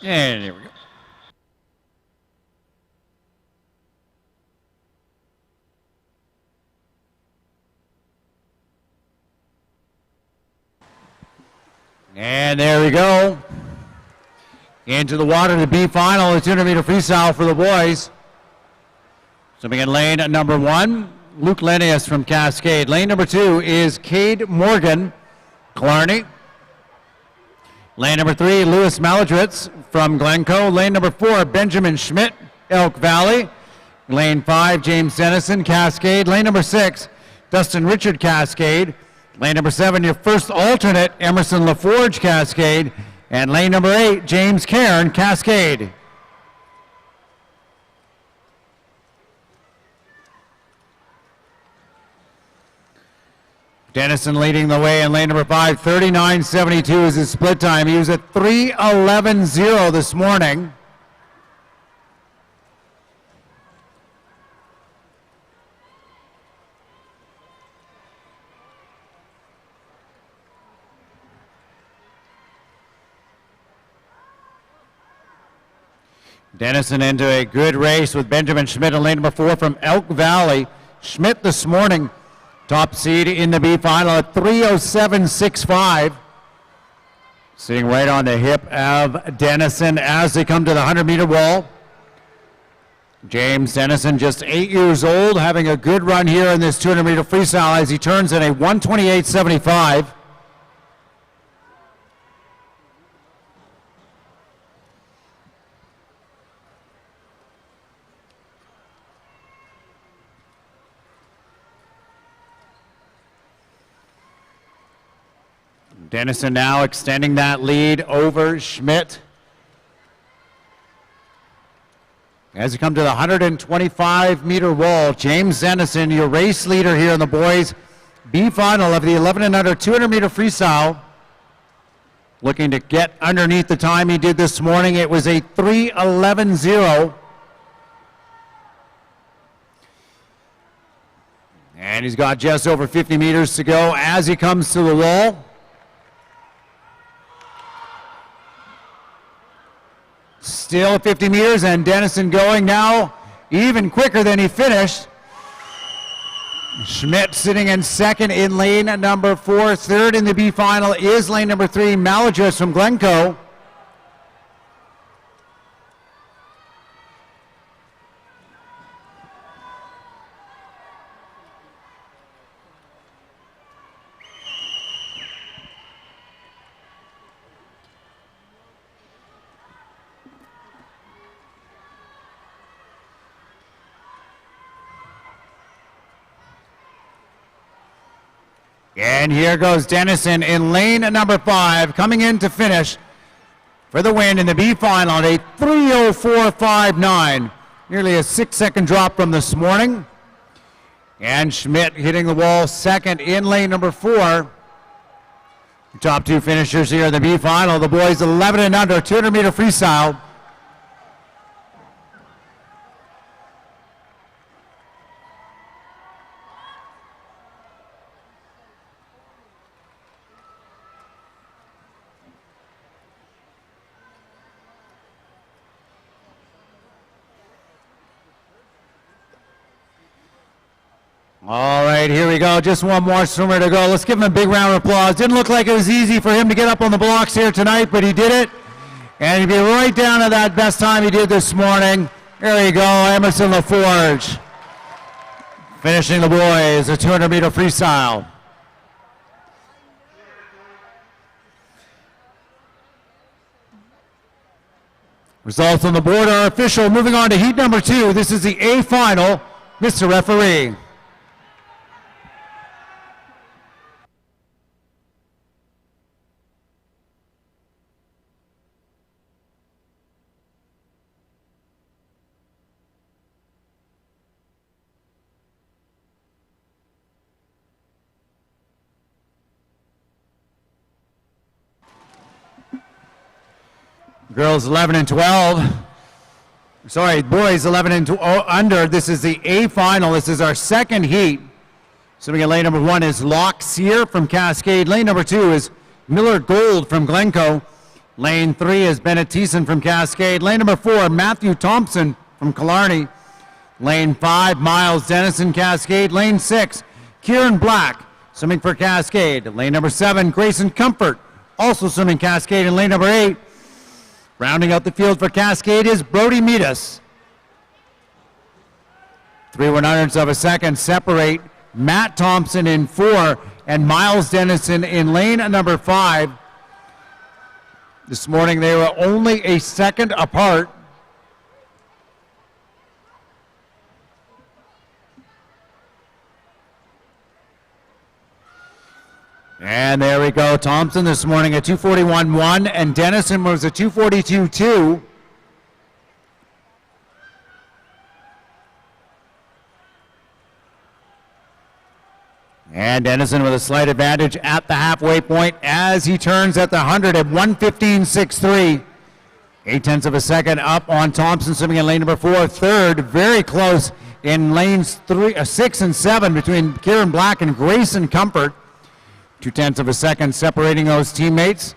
And here we go. And there we go. Into the water, the B final, the 200 meter freestyle for the boys. Swimming in lane number 1, Luke Lennius from Cascade. Lane number 2 is Cade Morgan, Killarney. Lane number 3, Lewis Maladritz from Glencoe. Lane number 4, Benjamin Schmidt, Elk Valley. Lane 5, James Dennison, Cascade. Lane number 6, Dustin Richard, Cascade. Lane number 7, your first alternate, Emerson LaForge, Cascade. And lane number 8, James Cairn, Cascade. Dennison leading the way in lane number 5, 39.72 is his split time. He was at 3:11.0 this morning. Dennison into a good race with Benjamin Schmidt in lane number 4 from Elk Valley. Schmidt this morning, top seed in the B final at 3:07.65. Sitting right on the hip of Dennison as they come to the 100-meter wall. James Dennison, just 8 years old, having a good run here in this 200-meter freestyle as he turns in a 1:28.75. Dennison now extending that lead over Schmidt. As you come to the 125-meter wall, James Dennison, your race leader here in the boys' B final of the 11 and under 200-meter freestyle. Looking to get underneath the time he did this morning. It was a 3:11.0. And he's got just over 50 meters to go as he comes to the wall. Still 50 meters, and Dennison going now even quicker than he finished. Schmidt sitting in second in lane number 4. Third in the B final is lane number 3, Maladritz from Glencoe. And here goes Dennison in lane number 5, coming in to finish for the win in the B final at a 3:04.59. Nearly a 6-second drop from this morning. And Schmidt hitting the wall second in lane number 4. The top 2 finishers here in the B final. The boys 11 and under, 200-meter freestyle. All right, here we go. Just one more swimmer to go. Let's give him a big round of applause. Didn't look like it was easy for him to get up on the blocks here tonight, but he did it. And he'd be right down to that best time he did this morning. There you go, Emerson LaForge. Finishing the boys, a 200-meter freestyle. Results on the board are official. Moving on to heat number 2. This is the A final. Mr. Referee. Girls 11 and 12. Sorry, boys 11 and under. This is the A final. This is our second heat. Swimming in lane number 1 is Locke Sear from Cascade. Lane number 2 is Miller Gold from Glencoe. Lane 3 is Bennett Thiessen from Cascade. Lane number 4, Matthew Thompson from Killarney. Lane 5, Miles Dennison, Cascade. Lane 6, Kieran Black, swimming for Cascade. Lane number 7, Grayson Comfort, also swimming Cascade. And lane number 8, rounding out the field for Cascade is Brody Meadus. 3/100ths of a second separate Matt Thompson in 4 and Miles Dennison in lane number 5. This morning they were only a second apart. And there we go. Thompson this morning at 2:41.1 and Dennison was a 2:42.2. And Dennison with a slight advantage at the halfway point as he turns at the 100 at 1:15.63. 0.8 of a second up on Thompson, swimming in lane number 4. Third, very close in lanes 6 and 7 between Kieran Black and Grayson Comfort. 0.2 of a second separating those teammates.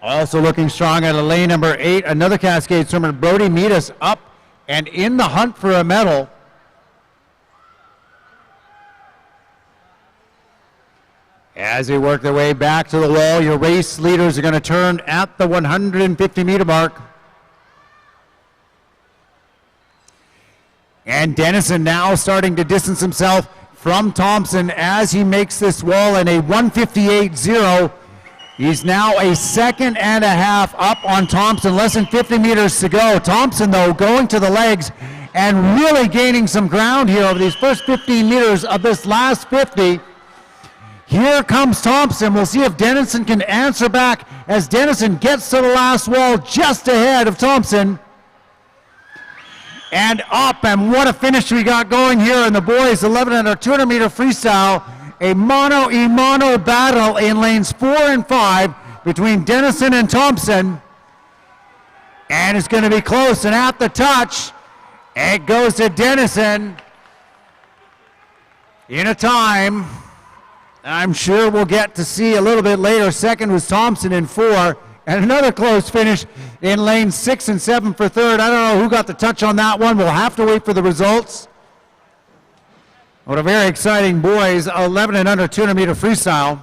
Also looking strong at a lane number 8, another Cascade swimmer, Brody Meadus, up and in the hunt for a medal. As they work their way back to the wall, your race leaders are going to turn at the 150-meter mark. And Dennison now starting to distance himself from Thompson as he makes this wall in a 1:58.0. He's now a second and a half up on Thompson, less than 50 meters to go. Thompson, though, going to the legs and really gaining some ground here over these first 15 meters of this last 50. Here comes Thompson. We'll see if Dennison can answer back as Dennison gets to the last wall just ahead of Thompson. And up, and what a finish we got going here in the boys 11 under 200-meter freestyle. A mano-a-mano battle in lanes 4 and 5 between Dennison and Thompson. And it's going to be close, and at the touch, it goes to Dennison in a time I'm sure we'll get to see a little bit later. Second was Thompson in 4. And another close finish in lanes 6 and 7 for third. I don't know who got the touch on that one. We'll have to wait for the results. What a very exciting boys 11 and under 200-meter freestyle.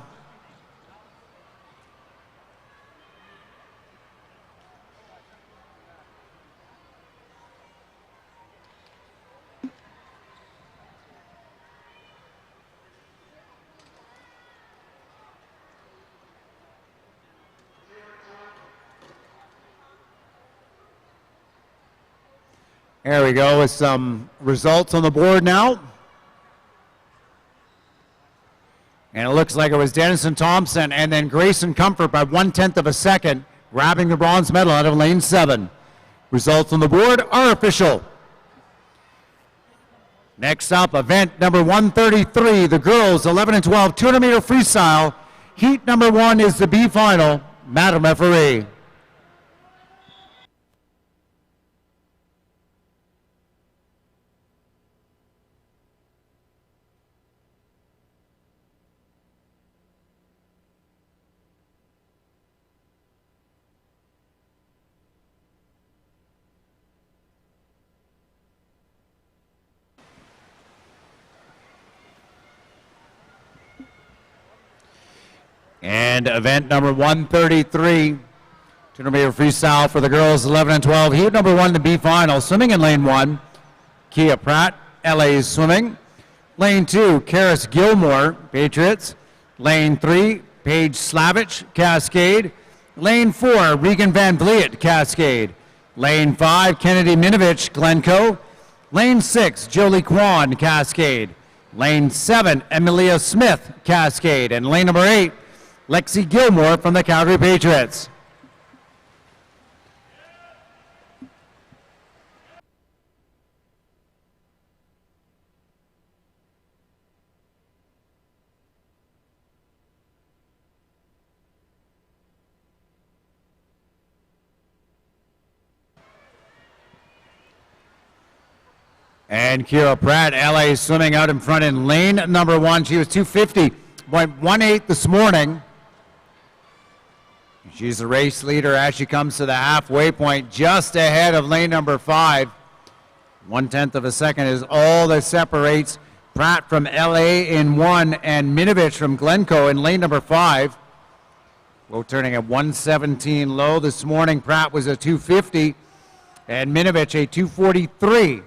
There we go with some results on the board now. And it looks like it was Dennison Thompson and then Grayson Comfort by 1/10 of a second, grabbing the bronze medal out of lane 7. Results on the board are official. Next up, event number 133, the girls 11 and 12 200-meter freestyle. Heat number 1 is the B final. Madam referee. And event number 133, 200-meter freestyle for the girls 11 and 12. Heat number 1, the B final. Swimming in lane 1, Kia Pratt, LA Swimming. Lane 2, Karis Gilmore, Patriots. Lane 3, Paige Slavich, Cascade. Lane 4, Regan Van Vliet, Cascade. Lane 5, Kennedy Minovich, Glencoe. Lane 6, Jolie Kwan, Cascade. Lane 7, Emilia Smith, Cascade. And lane number 8, Lexi Gilmore from the Calgary Patriots. And Kira Pratt, LA Swimming out in front in lane number 1. She was 250.18 this morning. She's the race leader as she comes to the halfway point, just ahead of lane number 5. 1/10 of a second is all that separates Pratt from LA in 1 and Minovich from Glencoe in lane number 5. Both turning at 117 low this morning. Pratt was a 250 and Minovich a 243.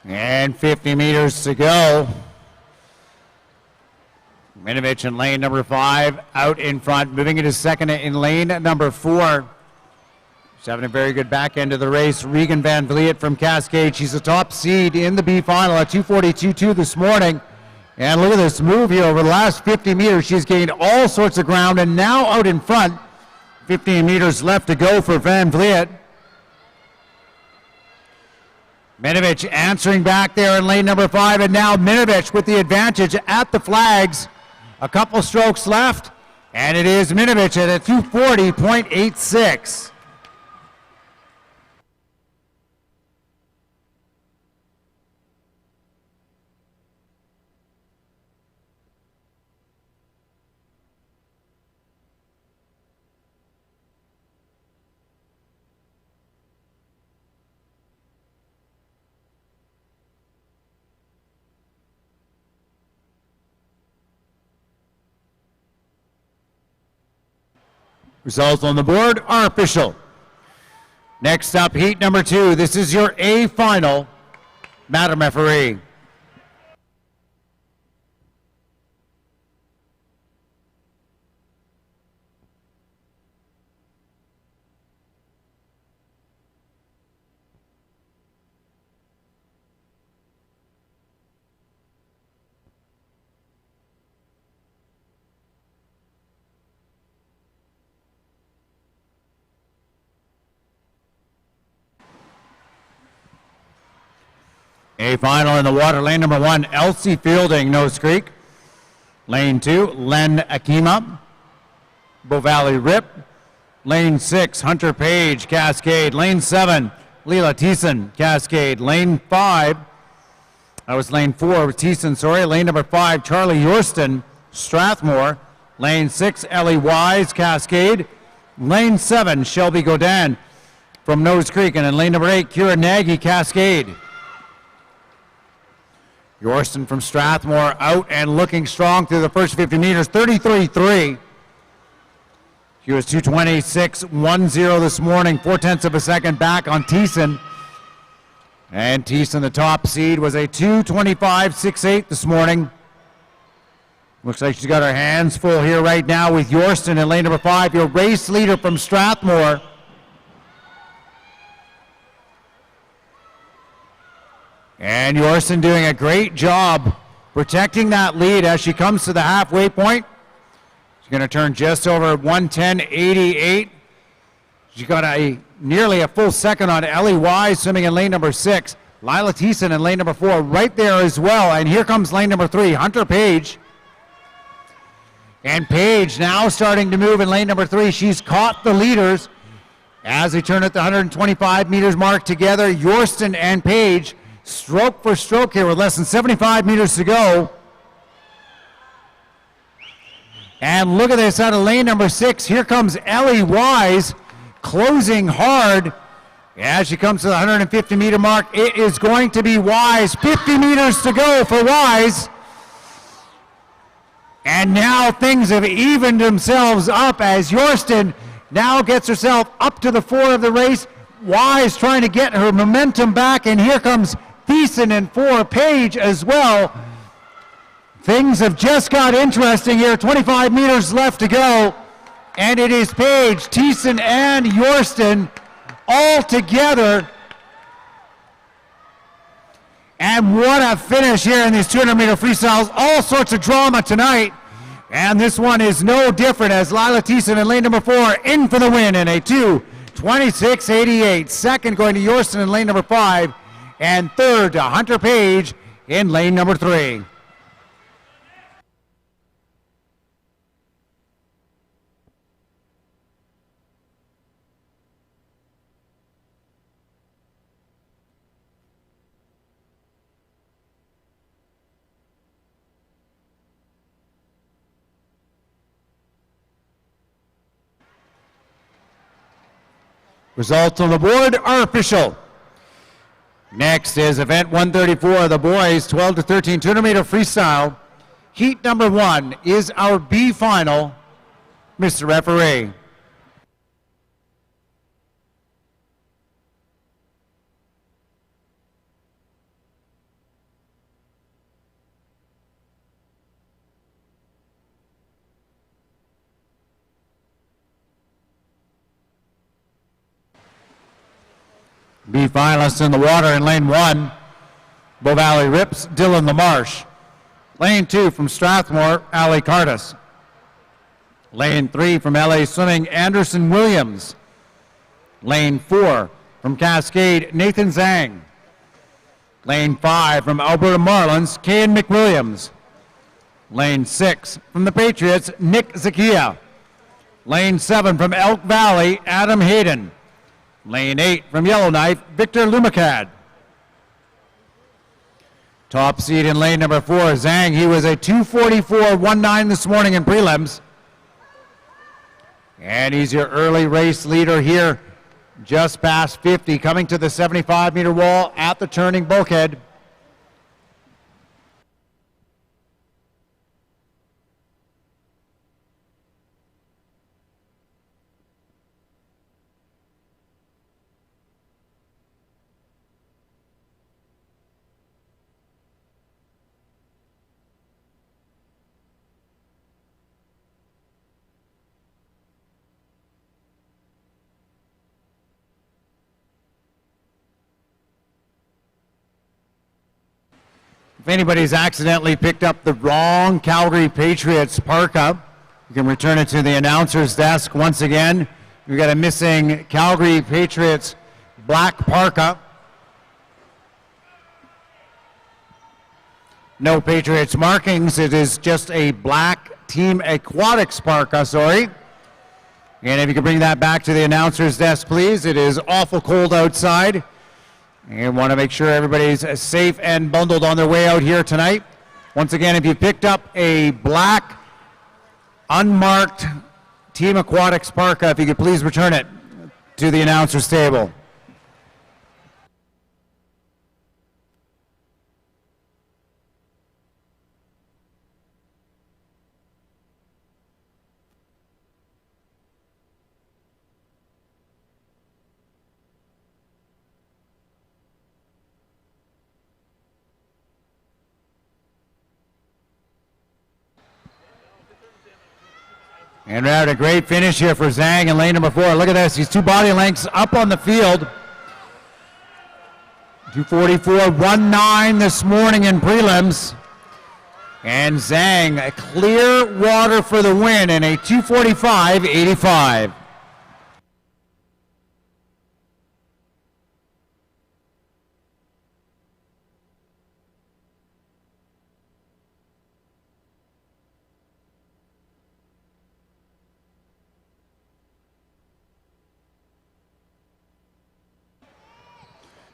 And 50 meters to go. Minovich in lane number 5 out in front, moving into second in lane number 4. She's having a very good back end of the race. Regan Van Vliet from Cascade. She's a top seed in the B final at 242.2 this morning. And look at this move here over the last 50 meters. She's gained all sorts of ground and now out in front. 15 meters left to go for Van Vliet. Minovich answering back there in lane number 5, and now Minovich with the advantage at the flags. A couple strokes left, and it is Minovich at a 240.86. Results on the board are official. Next up, heat number 2. This is your A final. Madam referee. A final in the water. Lane number 1, Elsie Fielding, Nose Creek. Lane 2, Len Akima, Bow Valley Rip. Lane 6, Hunter Page, Cascade. Lane 7, Leela Thiessen, Cascade. Lane 5, that was lane 4, Thiessen, sorry. Lane number 5, Charlie Yorston, Strathmore. Lane 6, Ellie Wise, Cascade. Lane 7, Shelby Godin from Nose Creek. And in lane number 8, Kira Nagy, Cascade. Yorston from Strathmore out and looking strong through the first 50 meters, 33.3. He was 2:26.10 this morning, 0.4 of a second back on Thiessen. And Thiessen, the top seed, was a 2:25.68 this morning. Looks like she's got her hands full here right now with Yorston in lane number 5, your race leader from Strathmore. And Yorston doing a great job protecting that lead as she comes to the halfway point. She's going to turn just over 1:10.88. She got nearly a full second on Ellie Wise swimming in lane number 6. Lila Thiessen in lane number 4 right there as well. And here comes lane number 3, Hunter Page. And Page now starting to move in lane number 3. She's caught the leaders as they turn at the 125 meters mark together. Yorston and Page stroke for stroke here with less than 75 meters to go. And look at this out of lane number 6. Here comes Ellie Wise closing hard as she comes to the 150 meter mark. It is going to be Wise. 50 meters to go for Wise. And now things have evened themselves up as Yorston now gets herself up to the 4 of the race. Wise trying to get her momentum back, and here comes Thiessen in 4, Page as well. Things have just got interesting here. 25 meters left to go, and it is Page, Thiessen, and Yorston all together. And what a finish here in these 200-meter freestyles. All sorts of drama tonight. And this one is no different as Lila Thiessen in lane number 4 in for the win in a 2:26.88. Second going to Yorston in lane number 5. And third to Hunter Page in lane number 3. Results on the board are official. Next is event 134, the boys 12 to 13 200-meter freestyle. Heat number 1 is our B final. Mr. Referee. B finalists in the water in lane 1, Bow Valley Rips, Dylan LaMarche. Lane 2 from Strathmore, Ali Cardis. Lane 3 from LA Swimming, Anderson Williams. Lane 4 from Cascade, Nathan Zhang. Lane 5 from Alberta Marlins, Cain McWilliams. Lane 6 from the Patriots, Nick Zakia. Lane 7 from Elk Valley, Adam Hayden. Lane 8 from Yellowknife, Victor Lumacad. Top seed in lane number 4, Zhang. He was a 2:44.19 this morning in prelims. And he's your early race leader here, just past 50, coming to the 75-meter wall at the turning bulkhead. If anybody's accidentally picked up the wrong Calgary Patriots parka, you can return it to the announcer's desk once again. We've got a missing Calgary Patriots black parka. No Patriots markings. It is just a black Team Aquatics parka, sorry. And if you could bring that back to the announcer's desk, please. It is awful cold outside. And want to make sure everybody's safe and bundled on their way out here tonight. Once again, if you picked up a black, unmarked Team Aquatics parka, if you could please return it to the announcer's table. And we're having a great finish here for Zhang in lane number 4. Look at this. He's 2 body lengths up on the field. 2:44.19 this morning in prelims. And Zhang, a clear water for the win in a 2:45.85.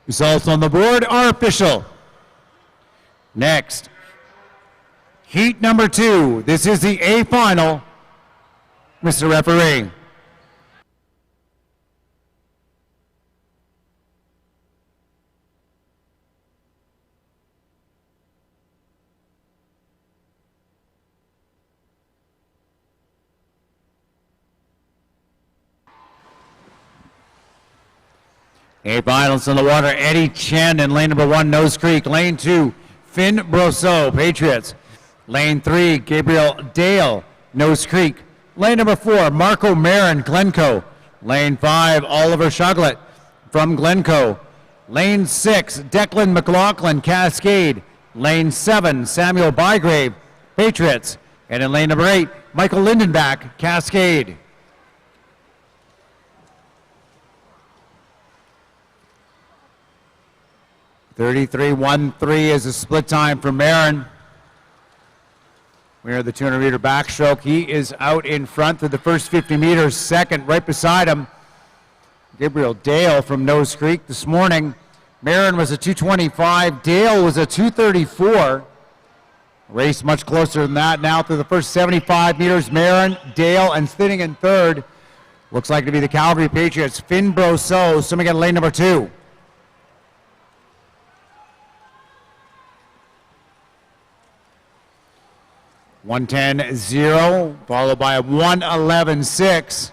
Results on the board are official. Next, heat number 2. This is the A final. Mr. Referee. A finals in the water, Eddie Chen in lane number 1, Nose Creek. Lane 2, Finn Brosseau, Patriots. Lane 3, Gabriel Dale, Nose Creek. Lane number 4, Marco Marin, Glencoe. Lane 5, Oliver Shuglet from Glencoe. Lane 6, Declan McLaughlin, Cascade. Lane 7, Samuel Bygrave, Patriots. And in lane number 8, Michael Lindenbach, Cascade. .33.13 is a split time for Marin. We are the 200-meter backstroke. He is out in front through the first 50 meters. Second, right beside him, Gabriel Dale from Nose Creek this morning. Marin was a 2:25. Dale was a 2:34. Race much closer than that now through the first 75 meters. Marin, Dale, and sitting in third. Looks like to be the Calgary Patriots. Finn Brosseau swimming in lane number 2. .110.0, followed by a 1:11.6.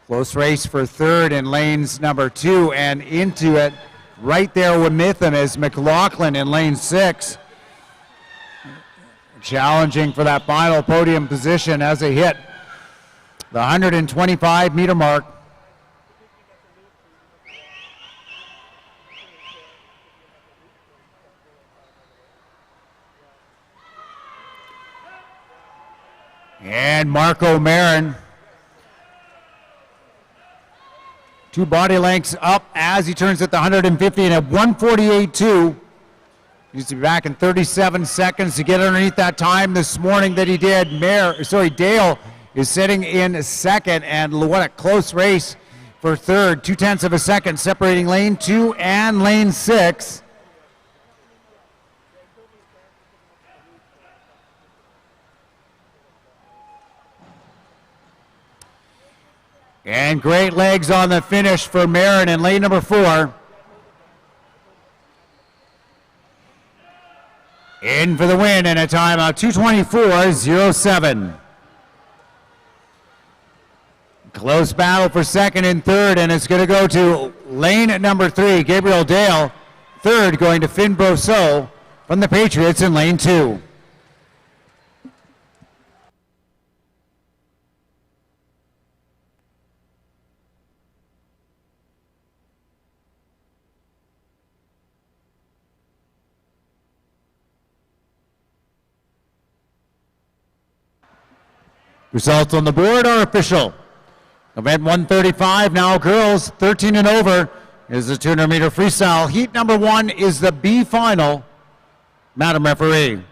Close race for third in lanes number 2, and into it right there with him is McLaughlin in lane 6. Challenging for that final podium position as they hit the 125-meter mark. And Marco Marin, 2 body lengths up as he turns at the 150 and at 148.2. Needs to be back in 37 seconds to get underneath that time this morning that he did. Dale is sitting in second, and what a close race for third. 0.2 of a second separating lane 2 and lane 6. And great legs on the finish for Marin in lane number 4. In for the win in a timeout, 2:24.07. Close battle for second and third, and it's going to go to lane number 3, Gabriel Dale. Third going to Finn Brosseau from the Patriots in lane 2. Results on the board are official. Event 135 now, girls 13 and over is the 200-meter freestyle. Heat number 1 is the B final. Madam Referee.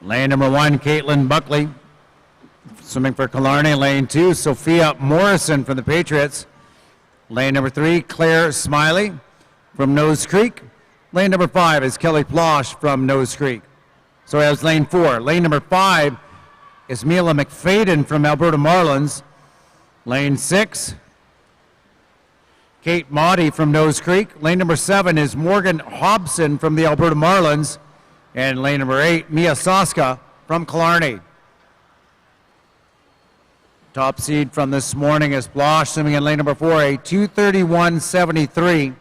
Lane number 1, Caitlin Buckley, swimming for Killarney. Lane 2, Sophia Morrison from the Patriots. Lane number 3, Claire Smiley from Nose Creek. Lane number 5 is Kelly Plosh from Nose Creek. So that was lane 4. Lane number 5 is Mila McFadden from Alberta Marlins. Lane 6, Kate Motti from Nose Creek. Lane number 7 is Morgan Hobson from the Alberta Marlins. And lane number 8, Mia Soska from Killarney. Top seed from this morning is Blosh, swimming in lane number 4, a 2:31.73.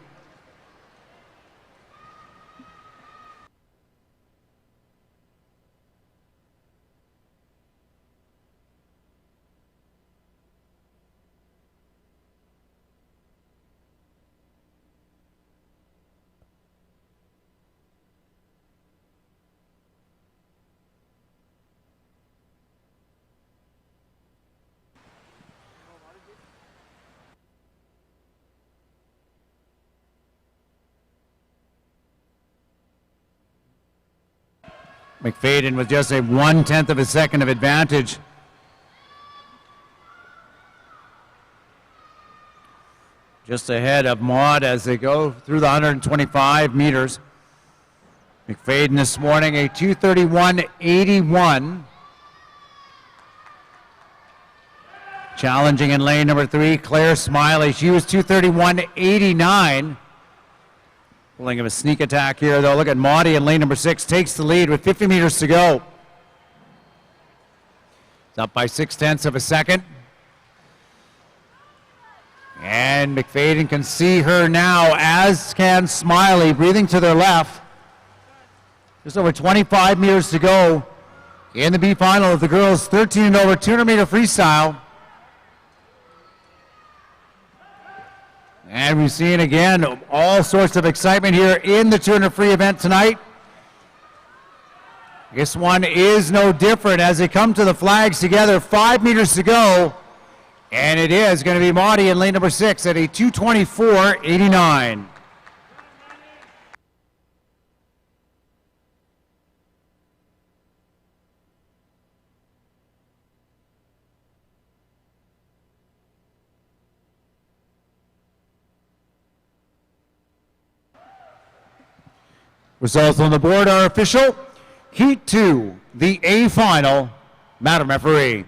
McFadden with just a 1/10 of a second of advantage. Just ahead of Maud as they go through the 125 meters. McFadden this morning a 2:31.81. Challenging in lane number 3, Claire Smiley. She was 2:31.89. Pulling of a sneak attack here, though. Look at Maudie in lane number 6, takes the lead with 50 meters to go. It's up by 0.6 of a second. And McFadden can see her now, as can Smiley, breathing to their left. Just over 25 meters to go in the B final of the girls' 13 and over 200 meter freestyle. And we've seen again all sorts of excitement here in the 200 free event tonight. This one is no different as they come to the flags together. 5 meters to go. And it is going to be Maudie in lane number 6 at a 2:24.89. Results on the board are official. Heat 2, the A final. Madam Referee.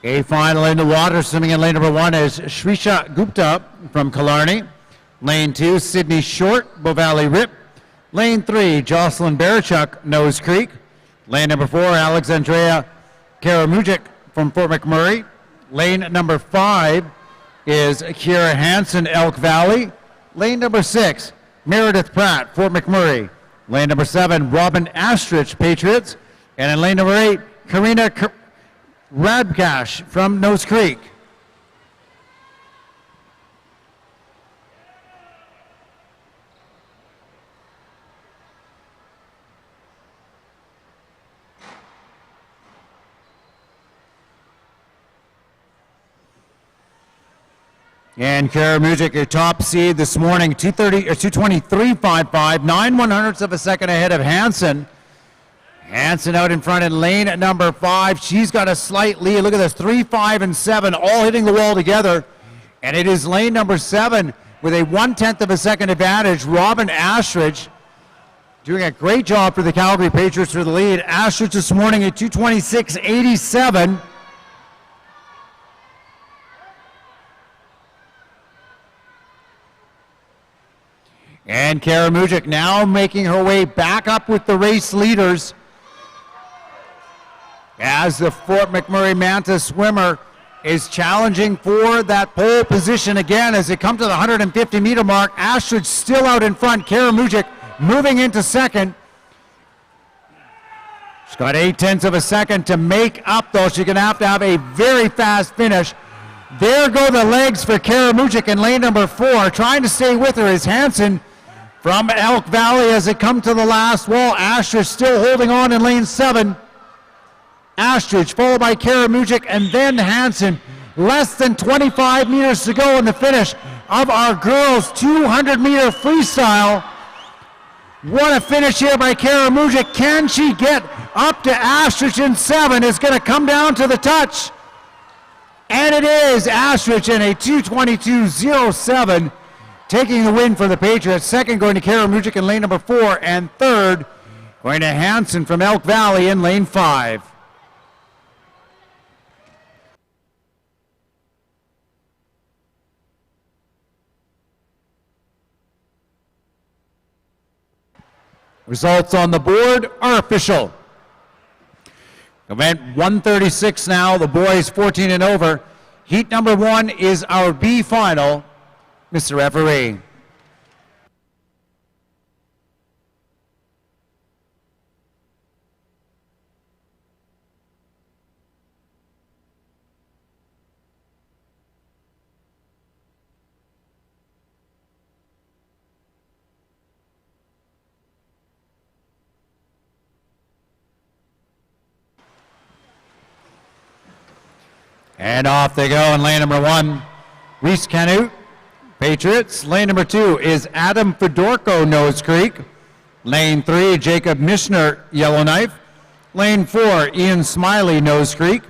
A final in the water, swimming in lane number 1 is Shrisha Gupta from Killarney. Lane 2, Sydney Short, Bow Valley Rip. Lane 3, Jocelyn Barachuk, Nose Creek. Lane number 4, Alexandria Karamujic from Fort McMurray. Lane number 5 is Kiera Hansen, Elk Valley. Lane number 6, Meredith Pratt, Fort McMurray. Lane number 7, Robin Astrich, Patriots. And in lane number 8, Karina Radkash from Nose Creek. And Karamujic, your top seed this morning, 2:23.55, 9/100ths of a second ahead of Hansen. Hansen out in front in lane number 5. She's got a slight lead. Look at this, 3, 5, and 7, all hitting the wall together. And it is lane number 7 with a 1/10 of a second advantage. Robin Astridge doing a great job for the Calgary Patriots for the lead. Astridge this morning at 2:26.87. And Karamujic now making her way back up with the race leaders as the Fort McMurray Manta swimmer is challenging for that pole position again as they come to the 150-meter mark. Astridge still out in front. Karamujic moving into second. She's got 0.8 of a second to make up, though. She's going to have a very fast finish. There go the legs for Karamujic in lane number 4. Trying to stay with her is Hansen from Elk Valley as they come to the last wall. Astridge still holding on in lane 7. Astridge followed by Karamujic and then Hansen. Less than 25 meters to go in the finish of our girls' 200-meter freestyle. What a finish here by Karamujic. Can she get up to Astridge in 7? It's going to come down to the touch. And it is Astrich in a 2:22.07, taking the win for the Patriots. Second going to Karamujic in lane number 4, and third going to Hansen from Elk Valley in lane 5. Results on the board are official. Event 136 now, the boys 14 and over. Heat number 1 is our B final. Mr. Referee. And off they go in lane number 1. Reese Canute, Patriots. Lane number 2 is Adam Fedorko, Nose Creek. Lane 3, Jacob Mishner, Yellowknife. Lane 4, Ian Smiley, Nose Creek.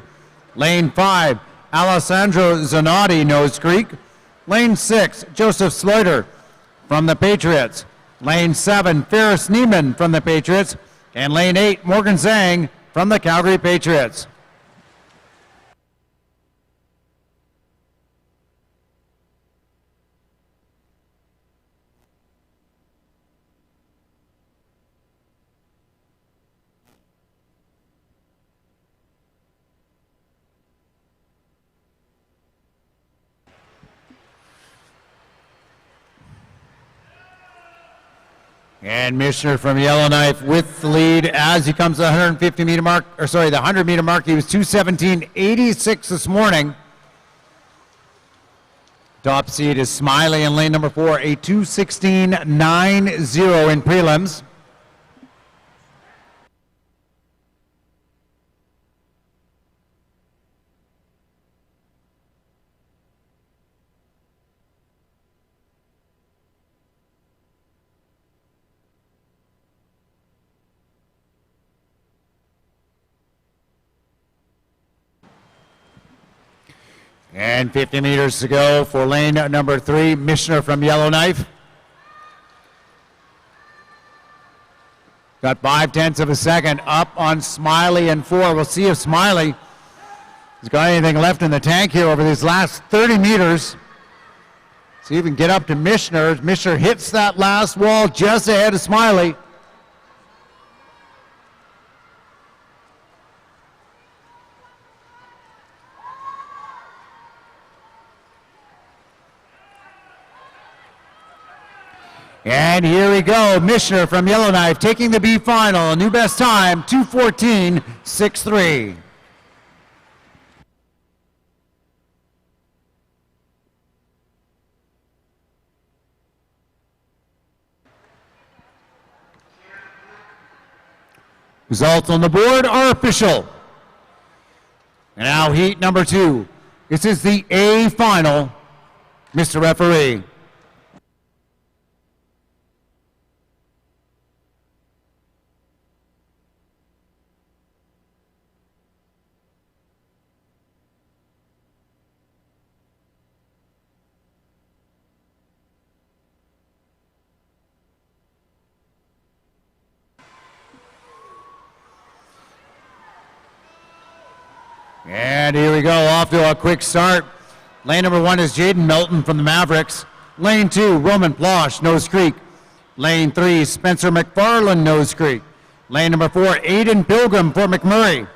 Lane 5, Alessandro Zanotti, Nose Creek. Lane 6, Joseph Slaughter from the Patriots. Lane 7, Ferris Neiman from the Patriots. And lane 8, Morgan Zhang from the Calgary Patriots. And Mishner from Yellowknife with the lead as he comes to the 150-meter mark, or sorry, the 100-meter mark. He was 2:17.86 this morning. Top seed is Smiley in lane number 4, a 2:16.90 in prelims. And 50 meters to go for lane number 3, Mishner from Yellowknife. Got 0.5 of a second up on Smiley in 4. We'll see if Smiley has got anything left in the tank here over these last 30 meters. See if he can get up to Mishner. Mishner hits that last wall just ahead of Smiley. And here we go, Mishner from Yellowknife taking the B final, new best time, 2:14.63. Results on the board are official. And now heat number 2. This is the A final, Mr. Referee. And here we go, off to a quick start. Lane number 1 is Jaden Melton from the Mavericks. Lane 2, Roman Plosh, Nose Creek. Lane 3, Spencer McFarland, Nose Creek. Lane number 4, Aiden Pilgrim for McMurray.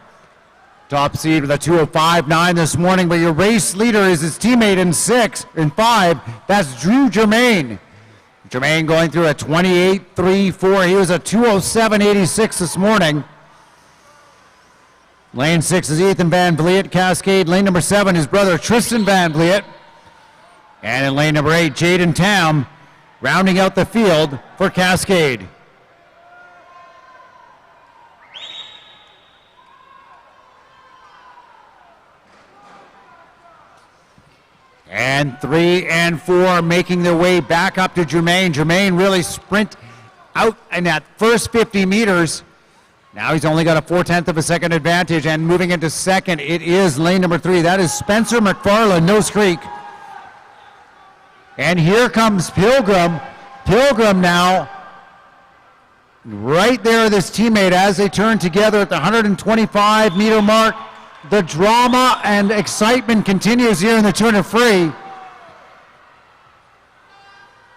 Top seed with a 2:05.9 this morning, but your race leader is his teammate in 5. That's Drew Germain. Germain going through a 28.34. He was a 2:07.86 this morning. Lane 6 is Ethan Van Vliet, Cascade. Lane number 7, his brother Tristan Van Vliet. And in lane number 8, Jaden Tam, rounding out the field for Cascade. And 3 and 4 making their way back up to Germain. Germain really sprint out in that first 50 meters. Now he's only got a 4/10 of a second advantage, and moving into second, it is lane number 3. That is Spencer McFarland, Nose Creek. And here comes Pilgrim. Pilgrim now right there with his teammate as they turn together at the 125-meter mark. The drama and excitement continues here in the 200 free.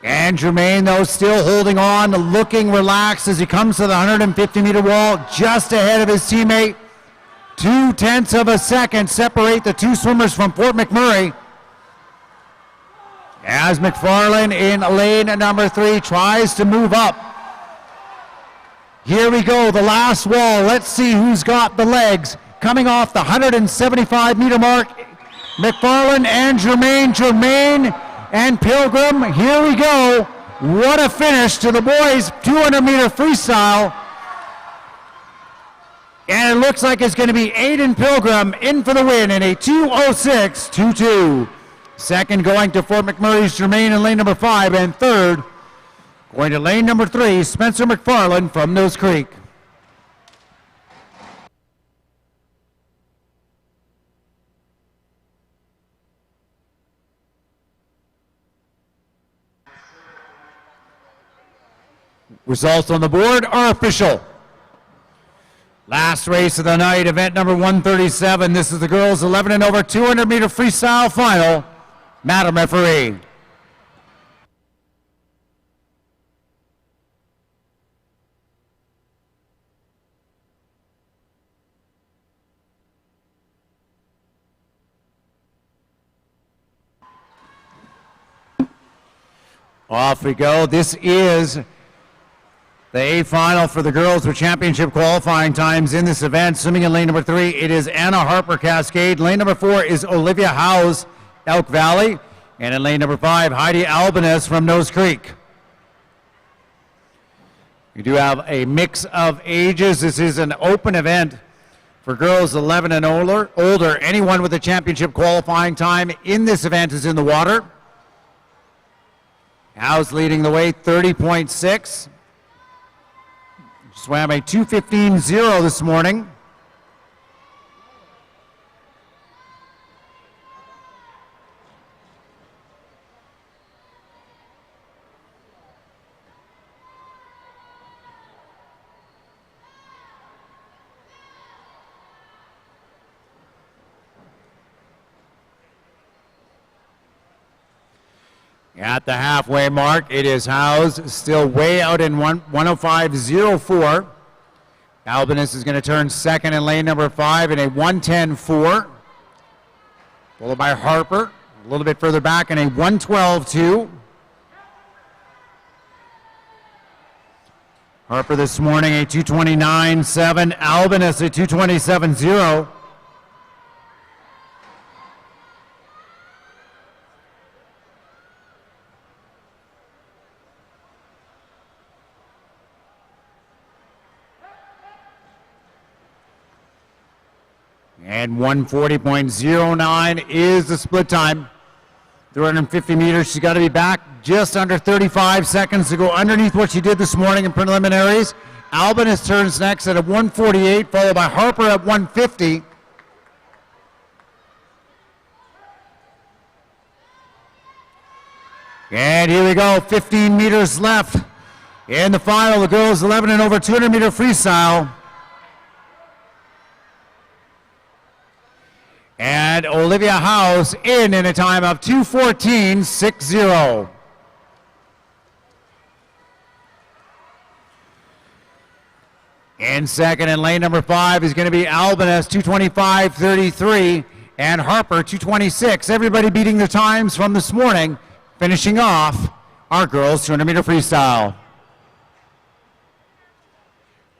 And Jermaine, though, still holding on, looking relaxed as he comes to the 150-meter wall, just ahead of his teammate. 0.2 of a second separate the two swimmers from Fort McMurray. As McFarland in lane number 3 tries to move up. Here we go, the last wall. Let's see who's got the legs. Coming off the 175-meter mark, McFarland and Jermaine. Jermaine and Pilgrim, here we go. What a finish to the boys' 200-meter freestyle. And it looks like it's going to be Aiden Pilgrim in for the win in a 2:06.22. Second going to Fort McMurray's Jermaine in lane number 5, and third going to lane number 3, Spencer McFarland from Nose Creek. Results on the board are official. Last race of the night, event number 137. This is the girls 11 and over 200-meter freestyle final. Madam referee. Off we go. This is the A final for the girls with championship qualifying times in this event. Swimming in lane number 3, it is Anna Harper, Cascade. Lane number 4 is Olivia Howes, Elk Valley. And in lane number 5, Heidi Albanese from Nose Creek. We do have a mix of ages. This is an open event for girls 11 and older. Anyone with a championship qualifying time in this event is in the water. Howes leading the way, 30.6. Swam a 2:15.0 this morning. At the halfway mark, it is Howes, still way out in 105.04. Albanese is going to turn second in lane number 5 in a 110.4. Followed by Harper, a little bit further back in a 112.2. Harper this morning a 229.7. Albanese a 227.0. And 140.09 is the split time. 350 meters, she's got to be back just under 35 seconds to go underneath what she did this morning in preliminaries. Albanese turns next at a 148, followed by Harper at 150. And here we go, 15 meters left in the final. The girls 11 and over 200-meter freestyle. And Olivia Howes in a time of 2:14.60. In second in lane number 5 is going to be Albanese, 2:25.33, and Harper, 2:26. Everybody beating the times from this morning, finishing off our girls 200-meter freestyle.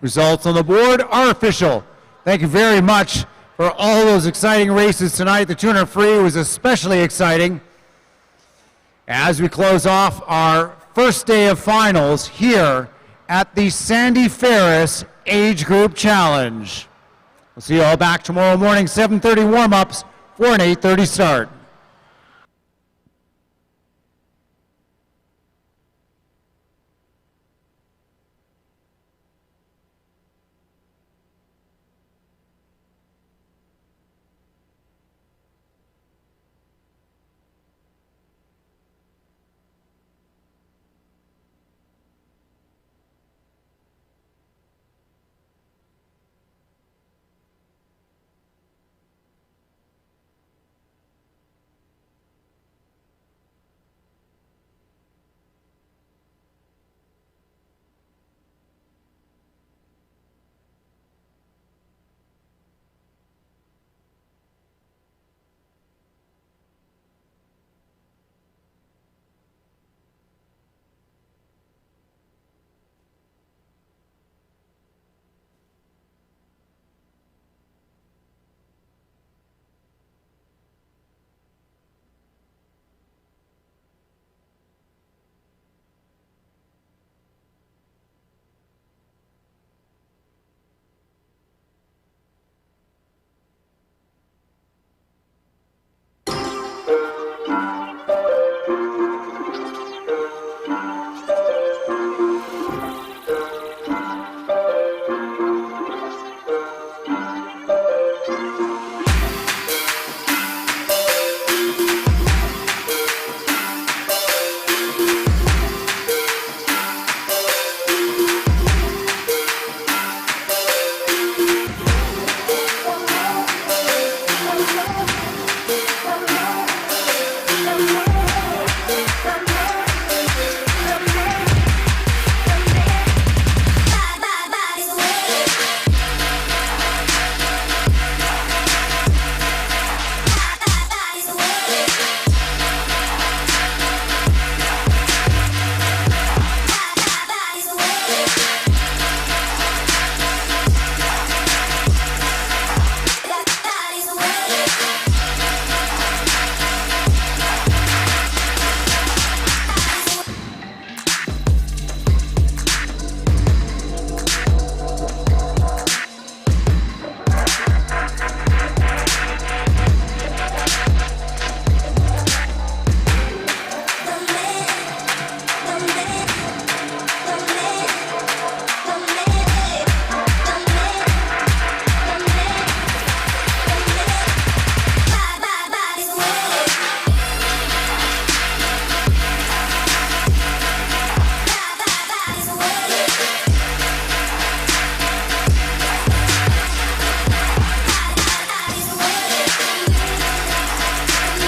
Results on the board are official. Thank you very much for all those exciting races tonight. The 200 free was especially exciting as we close off our first day of finals here at the Sandy Ferris Age Group Challenge. We'll see you all back tomorrow morning, 7:30 warm-ups for an 8:30 start.